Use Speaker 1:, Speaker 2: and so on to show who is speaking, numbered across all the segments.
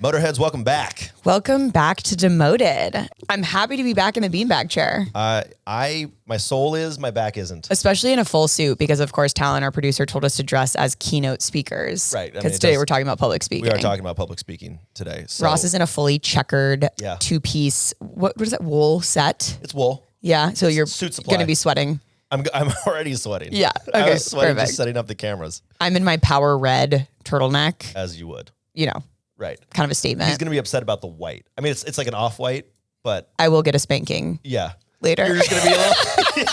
Speaker 1: Motorheads, welcome back.
Speaker 2: Welcome back to Demoted. I'm happy to be back in the beanbag chair.
Speaker 1: My soul is, my back isn't.
Speaker 2: Especially in a full suit because, of course, Talon, our producer, told us to dress as keynote speakers.
Speaker 1: Right.
Speaker 2: Because today we're talking about public speaking.
Speaker 1: We are talking about public speaking today. So.
Speaker 2: Ross is in a fully checkered two-piece, what is that, wool set?
Speaker 1: It's wool.
Speaker 2: Yeah, so you're
Speaker 1: suit
Speaker 2: going to be sweating.
Speaker 1: I'm already sweating.
Speaker 2: Yeah, okay,
Speaker 1: I was sweating
Speaker 2: perfect.
Speaker 1: just setting up the cameras.
Speaker 2: I'm in my power red turtleneck.
Speaker 1: As you would.
Speaker 2: You know.
Speaker 1: Right.
Speaker 2: Kind of a statement.
Speaker 1: He's going to be upset about the white. I mean, it's like an off-white, but...
Speaker 2: I will get a spanking.
Speaker 1: Yeah.
Speaker 2: Later.
Speaker 1: You're just going to be a little...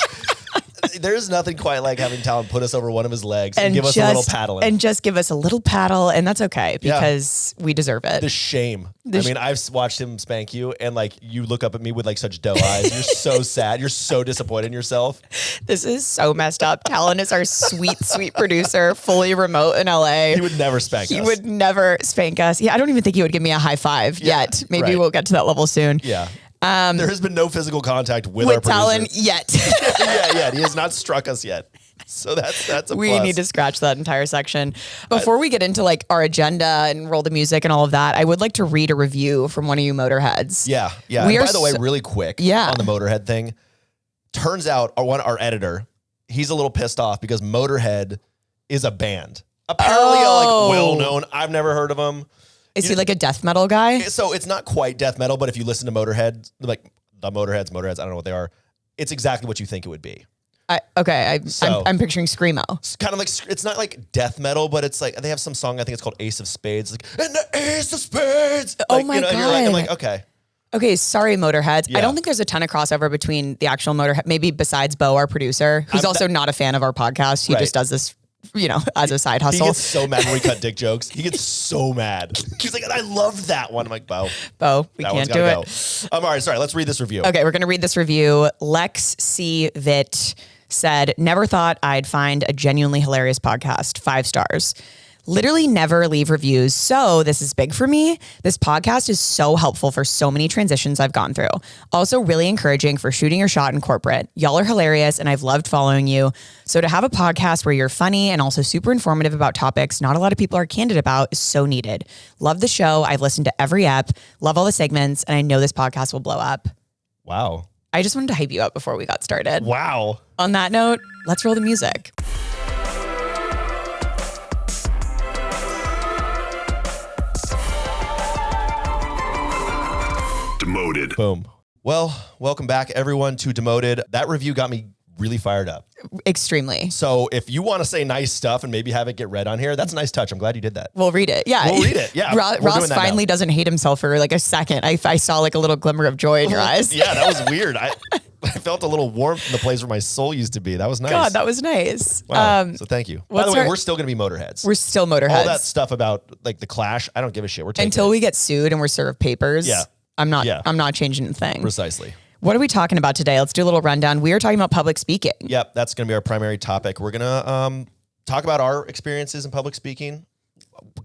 Speaker 1: There's nothing quite like having Talon put us over one of his legs and give us a little paddling.
Speaker 2: And just give us a little paddle, and that's okay because we deserve it.
Speaker 1: The shame. I mean, I've watched him spank you, and like you look up at me with like such doe eyes. You're so sad. You're so disappointed in yourself.
Speaker 2: This is so messed up. Talon is our sweet, sweet producer, fully remote in LA.
Speaker 1: He would never spank us.
Speaker 2: He would never spank us. Yeah, I don't even think he would give me a high five yet. Maybe we'll get to that level soon.
Speaker 1: Yeah. There has been no physical contact with our
Speaker 2: Talon
Speaker 1: producer.
Speaker 2: yet.
Speaker 1: yeah. He has not struck us yet. So that's a
Speaker 2: we
Speaker 1: plus.
Speaker 2: need to scratch that entire section. Before we get into like our agenda and roll the music and all of that, I would like to read a review from one of you Motorheads.
Speaker 1: Yeah. And by the way, really quick on the Motorhead thing, turns out our editor, he's a little pissed off because Motorhead is a band. Apparently like well-known. I've never heard of them.
Speaker 2: Is he like a death metal guy?
Speaker 1: So it's not quite death metal, but if you listen to Motorhead, like the Motorheads, I don't know what they are. It's exactly what you think it would be.
Speaker 2: I'm picturing screamo.
Speaker 1: It's kind of like, it's not like death metal, but it's like, they have some song, I think it's called Ace of Spades. It's like, and the Ace of Spades.
Speaker 2: Oh my God.
Speaker 1: And you're like, okay.
Speaker 2: Okay, sorry, Motorheads. Yeah. I don't think there's a ton of crossover between the actual Motorhead, maybe besides Bo, our producer, who's also not a fan of our podcast. He just does this, as a side hustle.
Speaker 1: He gets so mad when we cut dick jokes. He gets so mad. He's like, I love that one. I'm like, Bo,
Speaker 2: we can't do it.
Speaker 1: All right, sorry. Let's read this review.
Speaker 2: Okay, we're going to read this review. Lex C. Vitt said, never thought I'd find a genuinely hilarious podcast. 5 stars. Literally never leave reviews. So this is big for me. This podcast is so helpful for so many transitions I've gone through. Also really encouraging for shooting your shot in corporate. Y'all are hilarious and I've loved following you. So to have a podcast where you're funny and also super informative about topics not a lot of people are candid about is so needed. Love the show. I've listened to every ep. Love all the segments. And I know this podcast will blow up.
Speaker 1: Wow.
Speaker 2: I just wanted to hype you up before we got started.
Speaker 1: Wow.
Speaker 2: On that note, let's roll the music.
Speaker 1: Demoted. Boom. Well, welcome back everyone to Demoted. That review got me really fired up.
Speaker 2: Extremely.
Speaker 1: So if you want to say nice stuff and maybe have it get read on here, that's a nice touch. I'm glad you did that.
Speaker 2: We'll read it. Yeah.
Speaker 1: We'll read it. Yeah.
Speaker 2: Ross finally doesn't hate himself for like a second. I saw like a little glimmer of joy in your eyes.
Speaker 1: Yeah, that was weird. I felt a little warmth in the place where my soul used to be. That was nice.
Speaker 2: God, that was nice.
Speaker 1: Wow. So thank you. By the way, we're still going to be Motorheads.
Speaker 2: We're still Motorheads.
Speaker 1: All that stuff about like the Clash, I don't give a shit. We're taking
Speaker 2: until we get sued and we're served papers.
Speaker 1: Yeah.
Speaker 2: I'm not changing a thing.
Speaker 1: Precisely.
Speaker 2: What are we talking about today? Let's do a little rundown. We are talking about public speaking.
Speaker 1: Yep, that's going to be our primary topic. We're going to talk about our experiences in public speaking,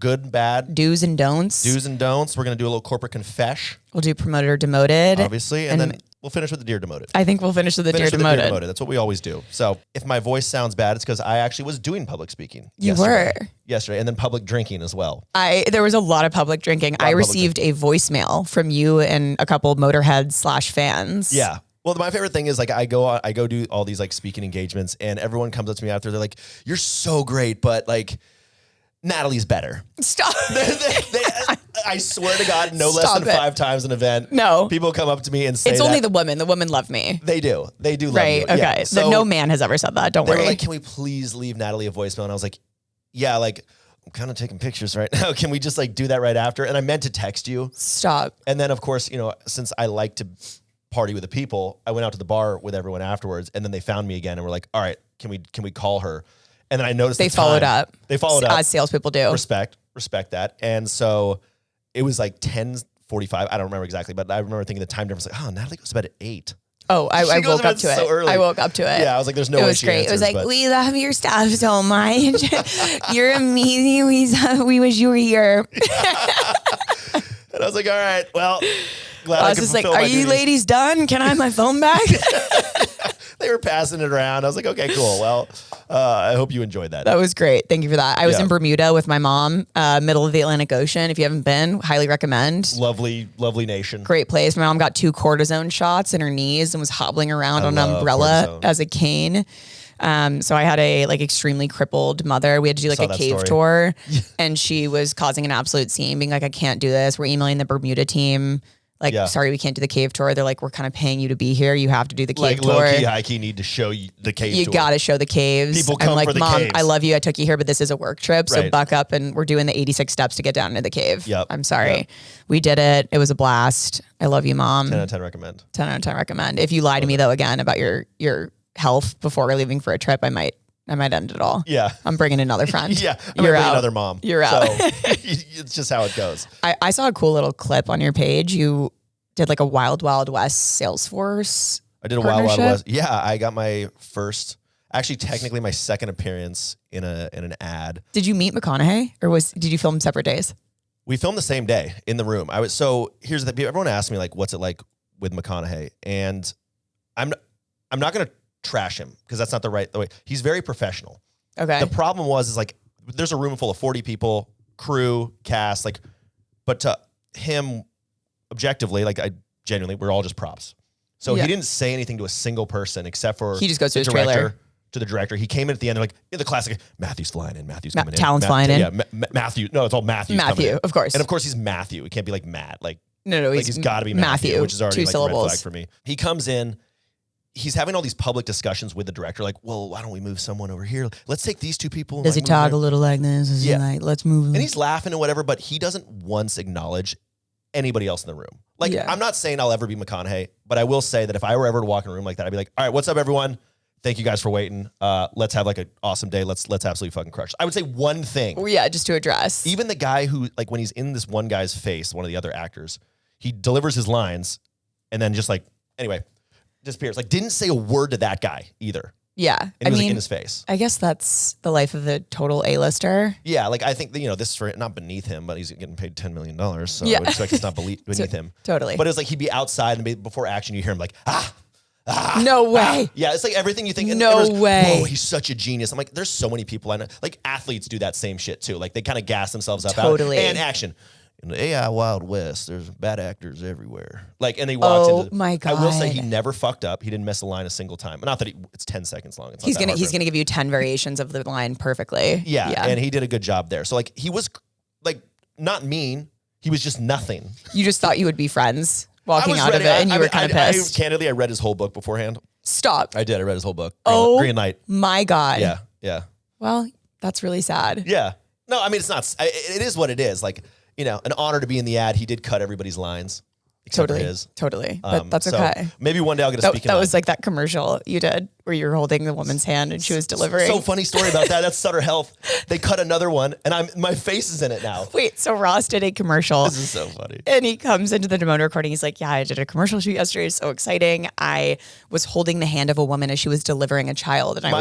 Speaker 1: good and bad.
Speaker 2: Do's and don'ts.
Speaker 1: Do's and don'ts. We're going to do a little corporate confesh.
Speaker 2: We'll do promoted or demoted.
Speaker 1: Obviously, and then we'll finish with the dear demoted.
Speaker 2: I think we'll finish with the dear demoted.
Speaker 1: That's what we always do. So if my voice sounds bad, it's because I actually was doing public speaking.
Speaker 2: You
Speaker 1: were.
Speaker 2: were.
Speaker 1: Yesterday, and then public drinking as well.
Speaker 2: There was a lot of public drinking. I received a voicemail from you and a couple of Motorheads / fans.
Speaker 1: Yeah. Well, my favorite thing is like I go do all these like speaking engagements and everyone comes up to me after. They're like, you're so great, but like Natalie's better.
Speaker 2: Stop.
Speaker 1: I swear to God, no less than 5 times an event.
Speaker 2: No.
Speaker 1: People come up to me and say
Speaker 2: it's only the women. The women love me.
Speaker 1: They do. They do love
Speaker 2: right.
Speaker 1: you.
Speaker 2: Okay.
Speaker 1: Yeah.
Speaker 2: So no man has ever said that. Don't worry.
Speaker 1: They were like, can we please leave Natalie a voicemail? And I was like, yeah, like I'm kind of taking pictures right now. Can we just like do that right after? And I meant to text you.
Speaker 2: Stop.
Speaker 1: And then of course, since I like to party with the people, I went out to the bar with everyone afterwards, and then they found me again and were like, all right, can we call her? And then I noticed
Speaker 2: they followed up.
Speaker 1: They followed up.
Speaker 2: As salespeople do.
Speaker 1: Respect that. And so it was like 10:45. I don't remember exactly, but I remember thinking the time difference, like, oh, Natalie goes to bed at 8.
Speaker 2: Oh, I woke up to it.
Speaker 1: So early.
Speaker 2: I woke up to it.
Speaker 1: Yeah, I was like, there's no way she answers.
Speaker 2: It was great. It was like, we love your stuff so much. You're amazing. We wish you were here.
Speaker 1: And I was like, all right, well, glad
Speaker 2: I was just like, are you ladies done? Can I have my phone back?
Speaker 1: They were passing it around. I was like, okay, cool. Well, I hope you enjoyed that.
Speaker 2: That was great. Thank you for that. I was in Bermuda with my mom, middle of the Atlantic Ocean. If you haven't been, highly recommend.
Speaker 1: Lovely, lovely nation.
Speaker 2: Great place. My mom got 2 cortisone shots in her knees and was hobbling around on an umbrella cortisone. As a cane. So I had a extremely crippled mother. We had to do a cave tour and she was causing an absolute scene, being like, I can't do this. We're emailing the Bermuda team. Sorry, we can't do the cave tour. They're like, we're kind of paying you to be here. You have to do the cave tour.
Speaker 1: Low key, high key need to show you the cave tour.
Speaker 2: You got to show the caves.
Speaker 1: People come for the
Speaker 2: Mom,
Speaker 1: caves.
Speaker 2: I love you. I took you here, but this is a work trip. So buck up and we're doing the 86 steps to get down into the cave.
Speaker 1: Yep.
Speaker 2: I'm sorry. We did it. It was a blast. I love you, Mom.
Speaker 1: 10 out of 10 recommend.
Speaker 2: 10 out of 10 recommend. If you lie to me though, again, about your health before we're leaving for a trip, I might end it all.
Speaker 1: Yeah.
Speaker 2: I'm bringing another friend.
Speaker 1: Yeah. You're out. Another mom.
Speaker 2: You're out.
Speaker 1: So it's just how it goes.
Speaker 2: I saw a cool little clip on your page. You did a Wild Wild West Salesforce.
Speaker 1: I did a Wild Wild West. Yeah. I got my first, actually technically my second appearance in an ad.
Speaker 2: Did you meet McConaughey or did you film separate days?
Speaker 1: We filmed the same day in the room. Here's everyone asked me what's it like with McConaughey? And I'm not going to trash him because that's not the way. He's very professional.
Speaker 2: Okay.
Speaker 1: The problem is there's a room full of 40 people, crew, cast, but to him objectively, I genuinely, we're all just props. So he didn't say anything to a single person except for
Speaker 2: he just goes to his trailer.
Speaker 1: To the director. He came in at the end, the classic, Matthew's flying in, Matthew's coming in.
Speaker 2: Talon's flying in.
Speaker 1: Yeah, Matthew. No, it's all Matthew.
Speaker 2: Matthew, of course.
Speaker 1: And of course he's Matthew. It can't be Matt.
Speaker 2: No,
Speaker 1: he's got to be Matthew, which is already
Speaker 2: 2 syllables.
Speaker 1: a red flag for me. He comes in, he's having all these public discussions with the director, well, why don't we move someone over here? Let's take these 2 people.
Speaker 2: Does he talk a little like this? Is he let's move?
Speaker 1: And he's laughing and whatever, but he doesn't once acknowledge anybody else in the room. I'm not saying I'll ever be McConaughey, but I will say that if I were ever to walk in a room like that, I'd be all right, what's up, everyone? Thank you guys for waiting. Let's have an awesome day. Let's absolutely fucking crush. I would say one thing.
Speaker 2: Well, yeah, just to address.
Speaker 1: Even the guy who, when he's in this one guy's face, one of the other actors, he delivers his lines and then just anyway, disappears. Didn't say a word to that guy either.
Speaker 2: Yeah.
Speaker 1: And he was in his face.
Speaker 2: I guess that's the life of a total A-lister.
Speaker 1: Yeah. I think, this is for not beneath him, but he's getting paid $10 million. So I would expect it's not beneath him.
Speaker 2: Totally.
Speaker 1: But it's he'd be outside and before action, you hear him
Speaker 2: no way.
Speaker 1: Yeah, it's everything you think.
Speaker 2: No way.
Speaker 1: Whoa, he's such a genius. I'm there's so many people I know. Athletes do that same shit too. They kind of gas themselves up.
Speaker 2: Totally.
Speaker 1: And action. In the AI Wild West, there's bad actors everywhere. And he walks into.
Speaker 2: Oh my God.
Speaker 1: I will say he never fucked up. He didn't miss a line a single time. Not that it's 10 seconds long.
Speaker 2: He's gonna give you 10 variations of the line perfectly.
Speaker 1: Yeah, and he did a good job there. So he was not mean. He was just nothing.
Speaker 2: You just thought you would be friends. Walking out of it, and you were kind of pissed.
Speaker 1: Candidly, I read his whole book beforehand.
Speaker 2: Stop.
Speaker 1: I did. I read his whole book.
Speaker 2: Green
Speaker 1: Light.
Speaker 2: My God.
Speaker 1: Yeah. Yeah.
Speaker 2: Well, that's really sad.
Speaker 1: Yeah. No, it's not. It is what it is. An honor to be in the ad. He did cut everybody's lines.
Speaker 2: Totally. But that's okay.
Speaker 1: Maybe one day I'll get a speaking.
Speaker 2: That was that commercial you did where you were holding the woman's hand and she was delivering.
Speaker 1: So funny story about that. That's Sutter Health. They cut another one and my face is in it now.
Speaker 2: Wait, so Ross did a commercial.
Speaker 1: This is so funny.
Speaker 2: And he comes into the Demoted recording. He's like, yeah, I did a commercial shoot yesterday. It's so exciting. I was holding the hand of a woman as she was delivering a child. And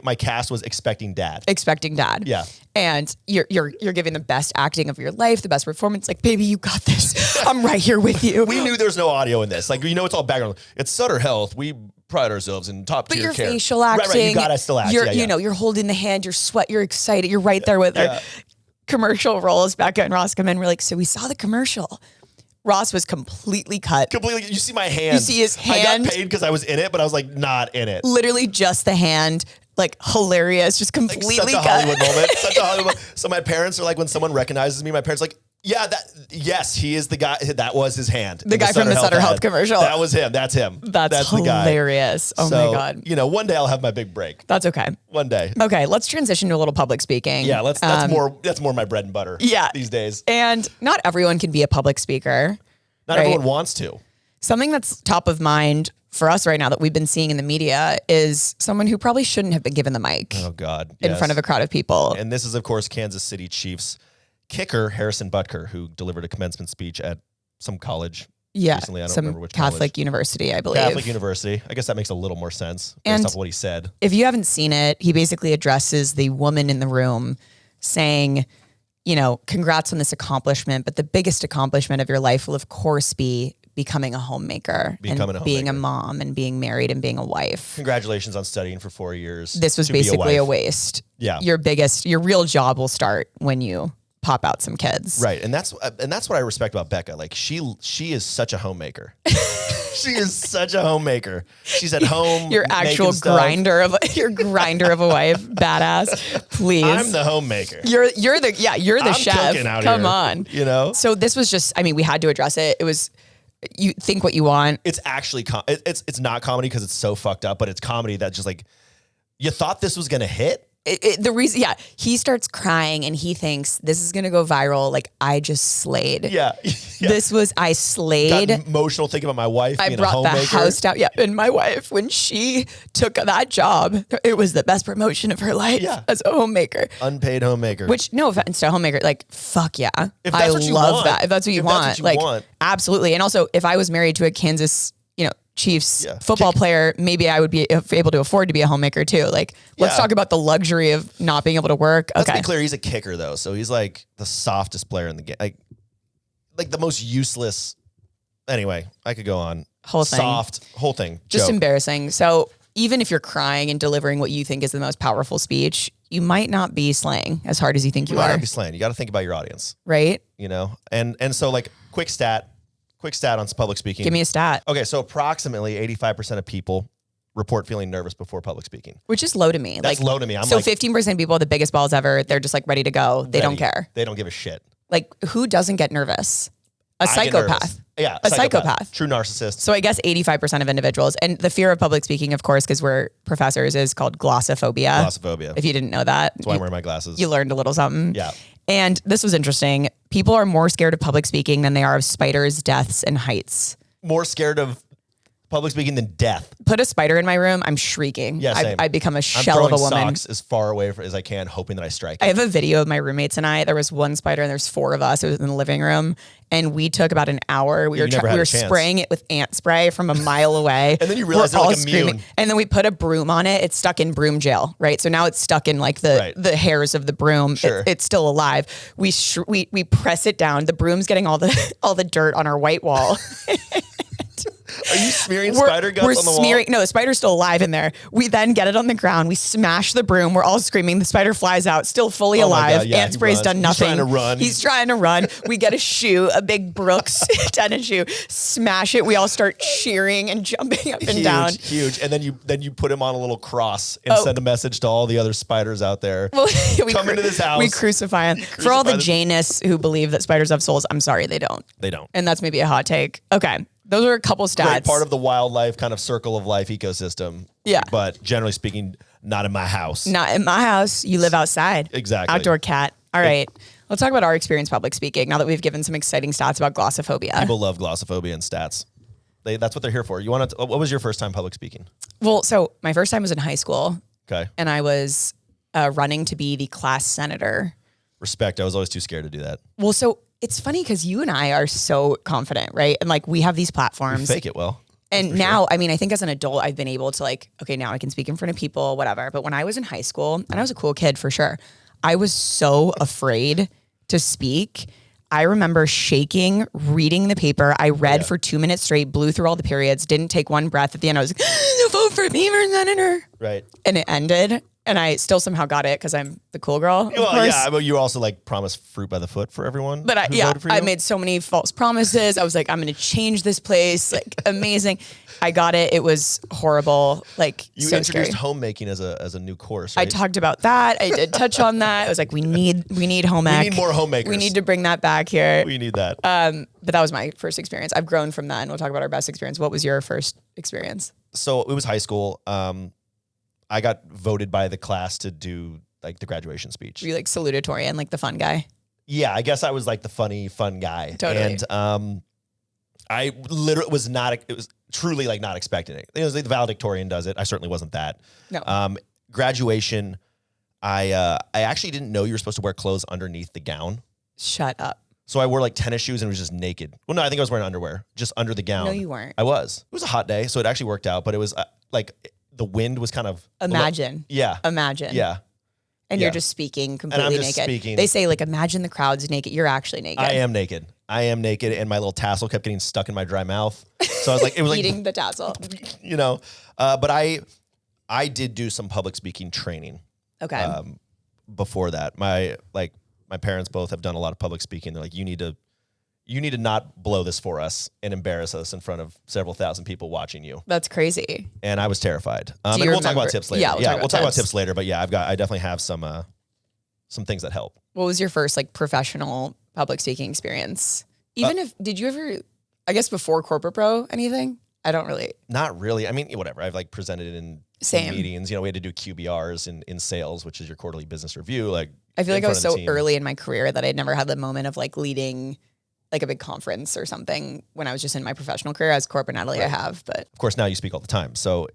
Speaker 1: my cast was expecting dad.
Speaker 2: Expecting dad.
Speaker 1: Yeah.
Speaker 2: And you're giving the best acting of your life, the best performance. Baby, you got this. I'm right here with you.
Speaker 1: We knew there's no audio in this. It's all background. It's Sutter Health. We pride ourselves in top tier care.
Speaker 2: But your facial acting.
Speaker 1: Right, you gotta still act.
Speaker 2: You're holding the hand, you're excited, you're right there with her. Commercial rolls, Becca and Ross come in. We're like, so we saw the commercial. Ross was completely cut.
Speaker 1: Completely. You see my hand.
Speaker 2: You see his hand.
Speaker 1: I got paid because I was in it, but I was not in it.
Speaker 2: Literally just the hand. Hilarious, just completely
Speaker 1: such a
Speaker 2: cut.
Speaker 1: Hollywood moment. Such a Hollywood moment. So my parents are when someone recognizes me, my parents are yes, he is the guy. That was his hand.
Speaker 2: The guy from the Sutter Health commercial.
Speaker 1: That was him. That's him.
Speaker 2: That's hilarious.
Speaker 1: The guy.
Speaker 2: Oh my God.
Speaker 1: One day I'll have my big break.
Speaker 2: That's okay.
Speaker 1: One day.
Speaker 2: Okay, let's transition to a little public speaking.
Speaker 1: Yeah, that's more my bread and butter.
Speaker 2: Yeah.
Speaker 1: These days.
Speaker 2: And not everyone can be a public speaker.
Speaker 1: Not everyone wants to.
Speaker 2: Something that's top of mind for us right now that we've been seeing in the media is someone who probably shouldn't have been given the mic.
Speaker 1: Oh God.
Speaker 2: In front of a crowd of people.
Speaker 1: And this is of course Kansas City Chiefs kicker Harrison Butker, who delivered a commencement speech at some college recently. I don't remember which
Speaker 2: Catholic
Speaker 1: college.
Speaker 2: University, I believe.
Speaker 1: Catholic University. I guess that makes a little more sense based off what he said.
Speaker 2: If you haven't seen it, he basically addresses the woman in the room saying, congrats on this accomplishment, but the biggest accomplishment of your life will of course be becoming a homemaker and being a mom and being married and being a wife.
Speaker 1: Congratulations on studying for 4 years.
Speaker 2: This was basically a waste.
Speaker 1: Yeah.
Speaker 2: Your real job will start when you pop out some kids.
Speaker 1: Right. And that's what I respect about Becca. Like she is such a homemaker. She is such a homemaker. She's at home.
Speaker 2: Your actual grinder of a wife. Badass. Please.
Speaker 1: I'm the homemaker.
Speaker 2: You're the chef. Come on.
Speaker 1: You know?
Speaker 2: So this was just, we had to address it. It was, you think what you want.
Speaker 1: It's actually, it's not comedy because it's so fucked up, but it's comedy that just like, you thought this was going to hit?
Speaker 2: The reason, he starts crying and he thinks this is going to go viral. Like, I just slayed.
Speaker 1: Yeah.
Speaker 2: I slayed.
Speaker 1: Got emotional thinking about my wife.
Speaker 2: I brought the house down. Yeah. And my wife, when she took that job, it was the best promotion of her life as a homemaker.
Speaker 1: Unpaid homemaker.
Speaker 2: Which, no offense to homemaker, like, fuck yeah.
Speaker 1: If that's what you want.
Speaker 2: That. If that's what you want. Absolutely. And also, if I was married to a Kansas, Chiefs football player, maybe I would be able to afford to be a homemaker too. Like, let's talk about the luxury of not being able to work.
Speaker 1: Let's be clear, he's a kicker though. So he's like the softest player in the game. Like the most useless. Anyway, I could go on. Whole thing.
Speaker 2: Just embarrassing. So even if you're crying and delivering what you think is the most powerful speech, you might not be slaying as hard as you think you are.
Speaker 1: You might not be slaying. You got to think about your audience.
Speaker 2: Right?
Speaker 1: And so like quick stat on public speaking.
Speaker 2: Give me a stat.
Speaker 1: Okay, so approximately 85% of people report feeling nervous before public speaking.
Speaker 2: Which is low to me.
Speaker 1: That's low to me.
Speaker 2: 15% of people, the biggest balls ever, they're just like ready to go. They don't care.
Speaker 1: They don't give a shit.
Speaker 2: Like, who doesn't get nervous? A psychopath.
Speaker 1: Yeah,
Speaker 2: a psychopath.
Speaker 1: True narcissist.
Speaker 2: So I guess 85% of individuals, and the fear of public speaking, of course, because we're professors, is called glossophobia.
Speaker 1: Glossophobia.
Speaker 2: If you didn't know that.
Speaker 1: That's why I'm wearing my glasses.
Speaker 2: You learned a little something.
Speaker 1: Yeah.
Speaker 2: And this was interesting. People are more scared of public speaking than they are of spiders, deaths, and heights.
Speaker 1: More scared of public speaking than death.
Speaker 2: Put a spider in my room, I'm shrieking.
Speaker 1: Yeah, same.
Speaker 2: I become a shell of a woman.
Speaker 1: Socks as far away as I can, hoping that I strike it.
Speaker 2: I have a video of my roommates and I. There was one spider and there's 4 of us. It was in the living room. And we took about an hour. We were spraying it with ant spray from a mile away.
Speaker 1: And then you realize they're like immune.
Speaker 2: And then we put a broom on it. It's stuck in broom jail, right? So now it's stuck in like the hairs of the broom.
Speaker 1: Sure.
Speaker 2: It's still alive. We press it down. The broom's getting all the dirt on our white wall.
Speaker 1: Are you smearing spider guts on the wall?
Speaker 2: No, the spider's still alive in there. We then get it on the ground. We smash the broom. We're all screaming. The spider flies out, still fully alive.
Speaker 1: God, yeah,
Speaker 2: ant spray's done nothing.
Speaker 1: He's trying
Speaker 2: to run. We get a shoe, a big Brooks tennis shoe, smash it. We all start cheering and jumping up and down.
Speaker 1: Huge. And then you put him on a little cross and send a message to all the other spiders out there.
Speaker 2: Well,
Speaker 1: come into this house.
Speaker 2: We crucify them. For all the Janists who believe that spiders have souls, I'm sorry, they don't.
Speaker 1: They don't.
Speaker 2: And that's maybe a hot take. Okay. Those are a couple stats.
Speaker 1: Great part of the wildlife kind of circle of life ecosystem.
Speaker 2: Yeah.
Speaker 1: But generally speaking, not in my house.
Speaker 2: Not in my house. You live outside.
Speaker 1: Exactly.
Speaker 2: Outdoor cat. All right. Let's talk about our experience public speaking now that we've given some exciting stats about glossophobia.
Speaker 1: People love glossophobia and stats. That's what they're here for. What was your first time public speaking?
Speaker 2: Well, so my first time was in high school.
Speaker 1: Okay.
Speaker 2: And I was running to be the class senator.
Speaker 1: Respect. I was always too scared to do that.
Speaker 2: Well, so it's funny because you and I are so confident, right? And like we have these platforms.
Speaker 1: We fake it well.
Speaker 2: And now, I mean, I think as an adult, I've been able to like, okay, now I can speak in front of people, whatever. But when I was in high school, and I was a cool kid for sure, I was so afraid to speak. I remember shaking, reading the paper. I read for 2 minutes straight, blew through all the periods, didn't take one breath. At the end, I was like, vote for me for senator.
Speaker 1: Right.
Speaker 2: And it ended. And I still somehow got it because I'm the cool girl.
Speaker 1: Well, yeah, but you also like promised fruit by the foot for everyone.
Speaker 2: But I made so many false promises. I was like, I'm going to change this place. Like, amazing. I got it. It was horrible. Like,
Speaker 1: you
Speaker 2: so
Speaker 1: introduced
Speaker 2: scary.
Speaker 1: Homemaking as a new course. Right?
Speaker 2: I talked about that. I did touch on that. I was like, we need home ec.
Speaker 1: We need more homemakers.
Speaker 2: We need to bring that back here.
Speaker 1: We need that.
Speaker 2: But that was my first experience. I've grown from that, and we'll talk about our best experience. What was your first experience?
Speaker 1: So it was high school. I got voted by the class to do like the graduation speech.
Speaker 2: Were you like salutatorian, like the fun guy?
Speaker 1: Yeah, I guess I was like the funny, fun guy.
Speaker 2: Totally.
Speaker 1: And I literally was not, it was truly like not expecting it. It was like the valedictorian does it. I certainly wasn't that.
Speaker 2: No.
Speaker 1: Graduation, I actually didn't know you were supposed to wear clothes underneath the gown.
Speaker 2: Shut up.
Speaker 1: So I wore like tennis shoes and was just naked. Well, no, I think I was wearing underwear just under the gown.
Speaker 2: No, you weren't.
Speaker 1: I was. It was a hot day, so it actually worked out, but it was like the wind was kind of...
Speaker 2: Imagine.
Speaker 1: Yeah.
Speaker 2: Imagine.
Speaker 1: Yeah.
Speaker 2: And you're just speaking completely naked.
Speaker 1: Speaking.
Speaker 2: They say like, imagine the crowd's naked. You're actually naked.
Speaker 1: I am naked. I am naked, and my little tassel kept getting stuck in my dry mouth. So I was like, it was like
Speaker 2: eating the tassel.
Speaker 1: You know, but I did do some public speaking training.
Speaker 2: Okay.
Speaker 1: Before that, my parents both have done a lot of public speaking. They're like, you need to not blow this for us and embarrass us in front of several thousand people watching you.
Speaker 2: That's crazy.
Speaker 1: And I was terrified. And we'll talk about tips later.
Speaker 2: Yeah,
Speaker 1: we'll talk about tips later. But yeah, I definitely have some things that help.
Speaker 2: What was your first like professional public speaking experience? Did you ever, I guess before Corporate Pro, anything? I don't really.
Speaker 1: Not really. I mean, whatever. I've like presented in meetings. You know, we had to do QBRs in sales, which is your quarterly business review. Like,
Speaker 2: I feel like I was so early in my career that I'd never had the moment of like leading like a big conference or something when I was just in my professional career. As corporate Natalie, right. I have, but
Speaker 1: of course now you speak all the time, so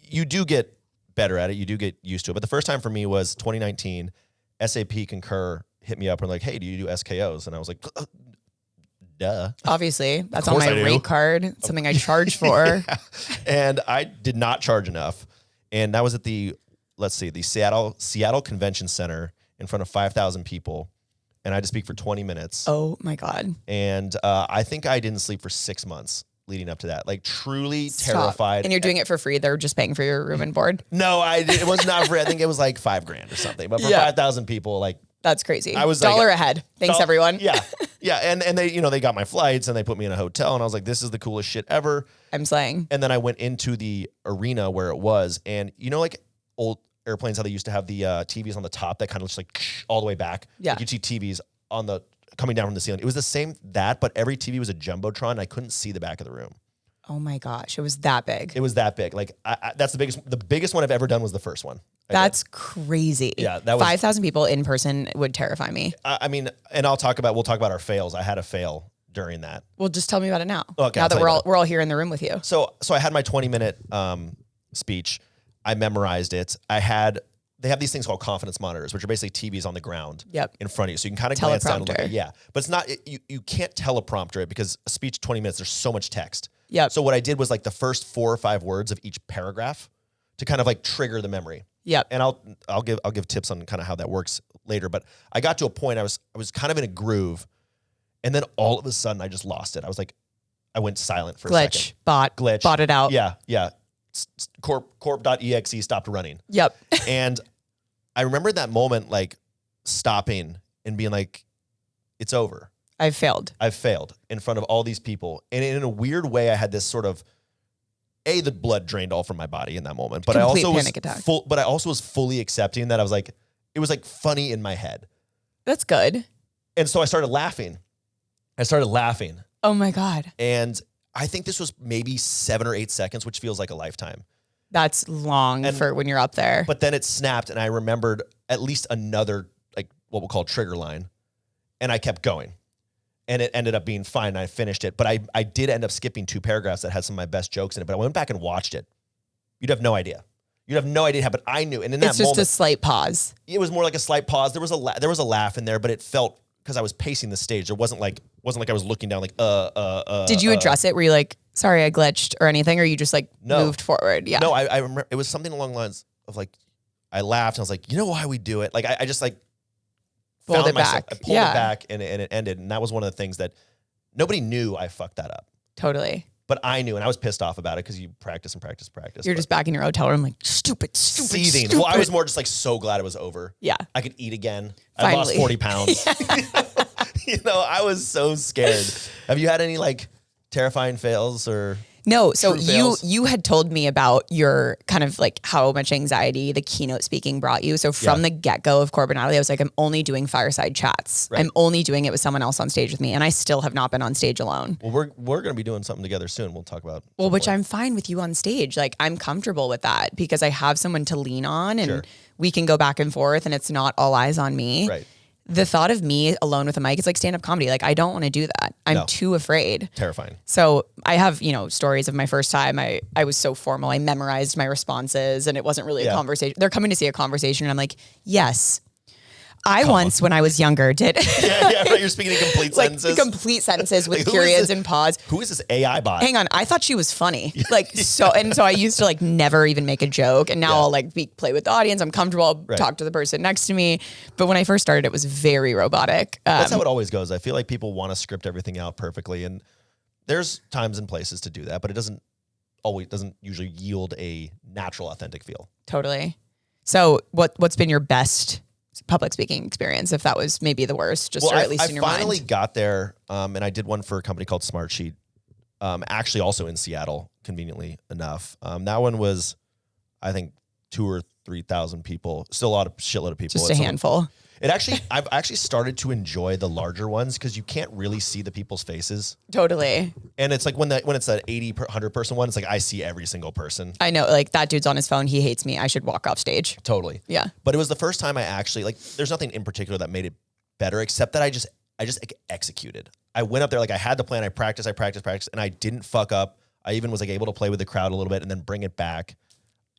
Speaker 1: you do get better at it. You do get used to it. But the first time for me was 2019. SAP Concur hit me up and like, hey, do you do SKOs? And I was like, duh.
Speaker 2: Obviously, that's on my rate card. Something I charge for.
Speaker 1: Yeah. And I did not charge enough. And that was at the Seattle Convention Center in front of 5,000 people. And I had to speak for 20 minutes.
Speaker 2: Oh my God.
Speaker 1: And I think I didn't sleep for 6 months leading up to that. Like truly terrified.
Speaker 2: And you're doing it for free. They're just paying for your room and board.
Speaker 1: No, it was not free. I think it was like $5,000 or something. But for 5,000 people, like,
Speaker 2: that's crazy.
Speaker 1: I was
Speaker 2: $1 ahead. Thanks everyone.
Speaker 1: Yeah. Yeah. And they, they got my flights and they put me in a hotel and I was like, this is the coolest shit ever.
Speaker 2: I'm slaying.
Speaker 1: And then I went into the arena where it was. And like old airplanes, how they used to have the TVs on the top that kind of just like all the way back.
Speaker 2: Yeah.
Speaker 1: Like you'd see TVs coming down from the ceiling. It was the same but every TV was a Jumbotron. And I couldn't see the back of the room.
Speaker 2: Oh my gosh. It was that big.
Speaker 1: It was that big. Like that's the biggest one I've ever done was the first one.
Speaker 2: That's crazy.
Speaker 1: Yeah, that was
Speaker 2: 5,000 people in person would terrify me.
Speaker 1: I mean, and we'll talk about our fails. I had a fail during that.
Speaker 2: Well, just tell me about it now.
Speaker 1: Okay,
Speaker 2: now that we're all here in the room with you.
Speaker 1: So I had my 20-minute speech. I memorized it. They have these things called confidence monitors, which are basically TVs on the ground in front of you. So you can kind of glance down a little bit. Yeah. But it's not, you can't teleprompter it because a speech 20 minutes, there's so much text.
Speaker 2: Yep.
Speaker 1: So what I did was like the first 4 or 5 words of each paragraph to kind of like trigger the memory.
Speaker 2: Yep.
Speaker 1: And I'll give tips on kind of how that works later. But I got to a point I was kind of in a groove, and then all of a sudden I just lost it. I was like, I went silent for a second.
Speaker 2: Glitch. Bought it out.
Speaker 1: Yeah. Corp.exe stopped running.
Speaker 2: Yep.
Speaker 1: And I remember that moment like stopping and being like, it's over.
Speaker 2: I've failed
Speaker 1: in front of all these people. And in a weird way, I had this sort of, the blood drained all from my body in that moment. But
Speaker 2: Complete
Speaker 1: I also
Speaker 2: panic attack.
Speaker 1: But I also was fully accepting that I was like, it was like funny in my head.
Speaker 2: That's good.
Speaker 1: And so I started laughing.
Speaker 2: Oh my God.
Speaker 1: And I think this was maybe 7 or 8 seconds, which feels like a lifetime.
Speaker 2: That's long for when you're up there.
Speaker 1: But then it snapped and I remembered at least another, like what we'll call trigger line. And I kept going. And it ended up being fine. And I finished it. But I did end up skipping 2 paragraphs that had some of my best jokes in it. But I went back and watched it. You'd have no idea. But I knew. And in that moment,
Speaker 2: it's just a slight pause.
Speaker 1: It was more like a slight pause. There was a laugh in there, but it felt, because I was pacing the stage, there wasn't like I was looking down like
Speaker 2: Did you address it? Were you like, sorry, I glitched or anything? Or you just like moved forward? Yeah.
Speaker 1: No, I remember it was something along the lines of like, I laughed and I was like, you know why we do it? Like I just like
Speaker 2: pulled it back.
Speaker 1: I pulled it back and it ended. And that was one of the things that nobody knew I fucked that up.
Speaker 2: Totally.
Speaker 1: But I knew, and I was pissed off about it because you practice.
Speaker 2: You're just back in your hotel room like, stupid.
Speaker 1: Seething. Well, I was more just like so glad it was over.
Speaker 2: Yeah.
Speaker 1: I could eat again.
Speaker 2: Finally.
Speaker 1: I lost 40 pounds. I was so scared. Have you had any like terrifying fails or?
Speaker 2: No, so you had told me about your kind of like how much anxiety the keynote speaking brought you. So from the get-go of Corp and Natalie, I was like, I'm only doing fireside chats. Right. I'm only doing it with someone else on stage with me. And I still have not been on stage alone.
Speaker 1: Well, we're going to be doing something together soon. We'll talk about.
Speaker 2: Well, which I'm fine with you on stage. Like I'm comfortable with that because I have someone to lean on and we can go back and forth and it's not all eyes on me.
Speaker 1: Right.
Speaker 2: The thought of me alone with a mic, it's like stand-up comedy. Like I don't want to do that. I'm too afraid.
Speaker 1: Terrifying.
Speaker 2: So I have, stories of my first time. I was so formal. I memorized my responses and it wasn't really a conversation. They're coming to see a conversation and I'm like, yes, I once, when I was younger, did.
Speaker 1: Right. You're speaking in complete sentences.
Speaker 2: Complete sentences with periods and pause.
Speaker 1: Who is this AI bot?
Speaker 2: Hang on. I thought she was funny. So I used to never even make a joke. And now I'll play with the audience. I'm comfortable. I'll talk to the person next to me. But when I first started, it was very robotic.
Speaker 1: That's how it always goes. I feel like people want to script everything out perfectly. And there's times and places to do that, but it doesn't usually yield a natural, authentic feel.
Speaker 2: Totally. So what's been your best public speaking experience, if that was maybe the worst, or at least in your mind?
Speaker 1: I finally got there, and I did one for a company called Smartsheet, actually also in Seattle, conveniently enough. That one was, I think, 2,000 or 3,000 people. Still a shitload of people.
Speaker 2: Just a handful.
Speaker 1: I've actually started to enjoy the larger ones because you can't really see the people's faces.
Speaker 2: Totally.
Speaker 1: And it's like when it's that 80, 100 person one, it's like I see every single person.
Speaker 2: I know, that dude's on his phone. He hates me. I should walk off stage.
Speaker 1: Totally.
Speaker 2: Yeah.
Speaker 1: But it was the first time I actually, there's nothing in particular that made it better, except that I just executed. I went up there, I had the plan. I practiced, and I didn't fuck up. I even was able to play with the crowd a little bit and then bring it back,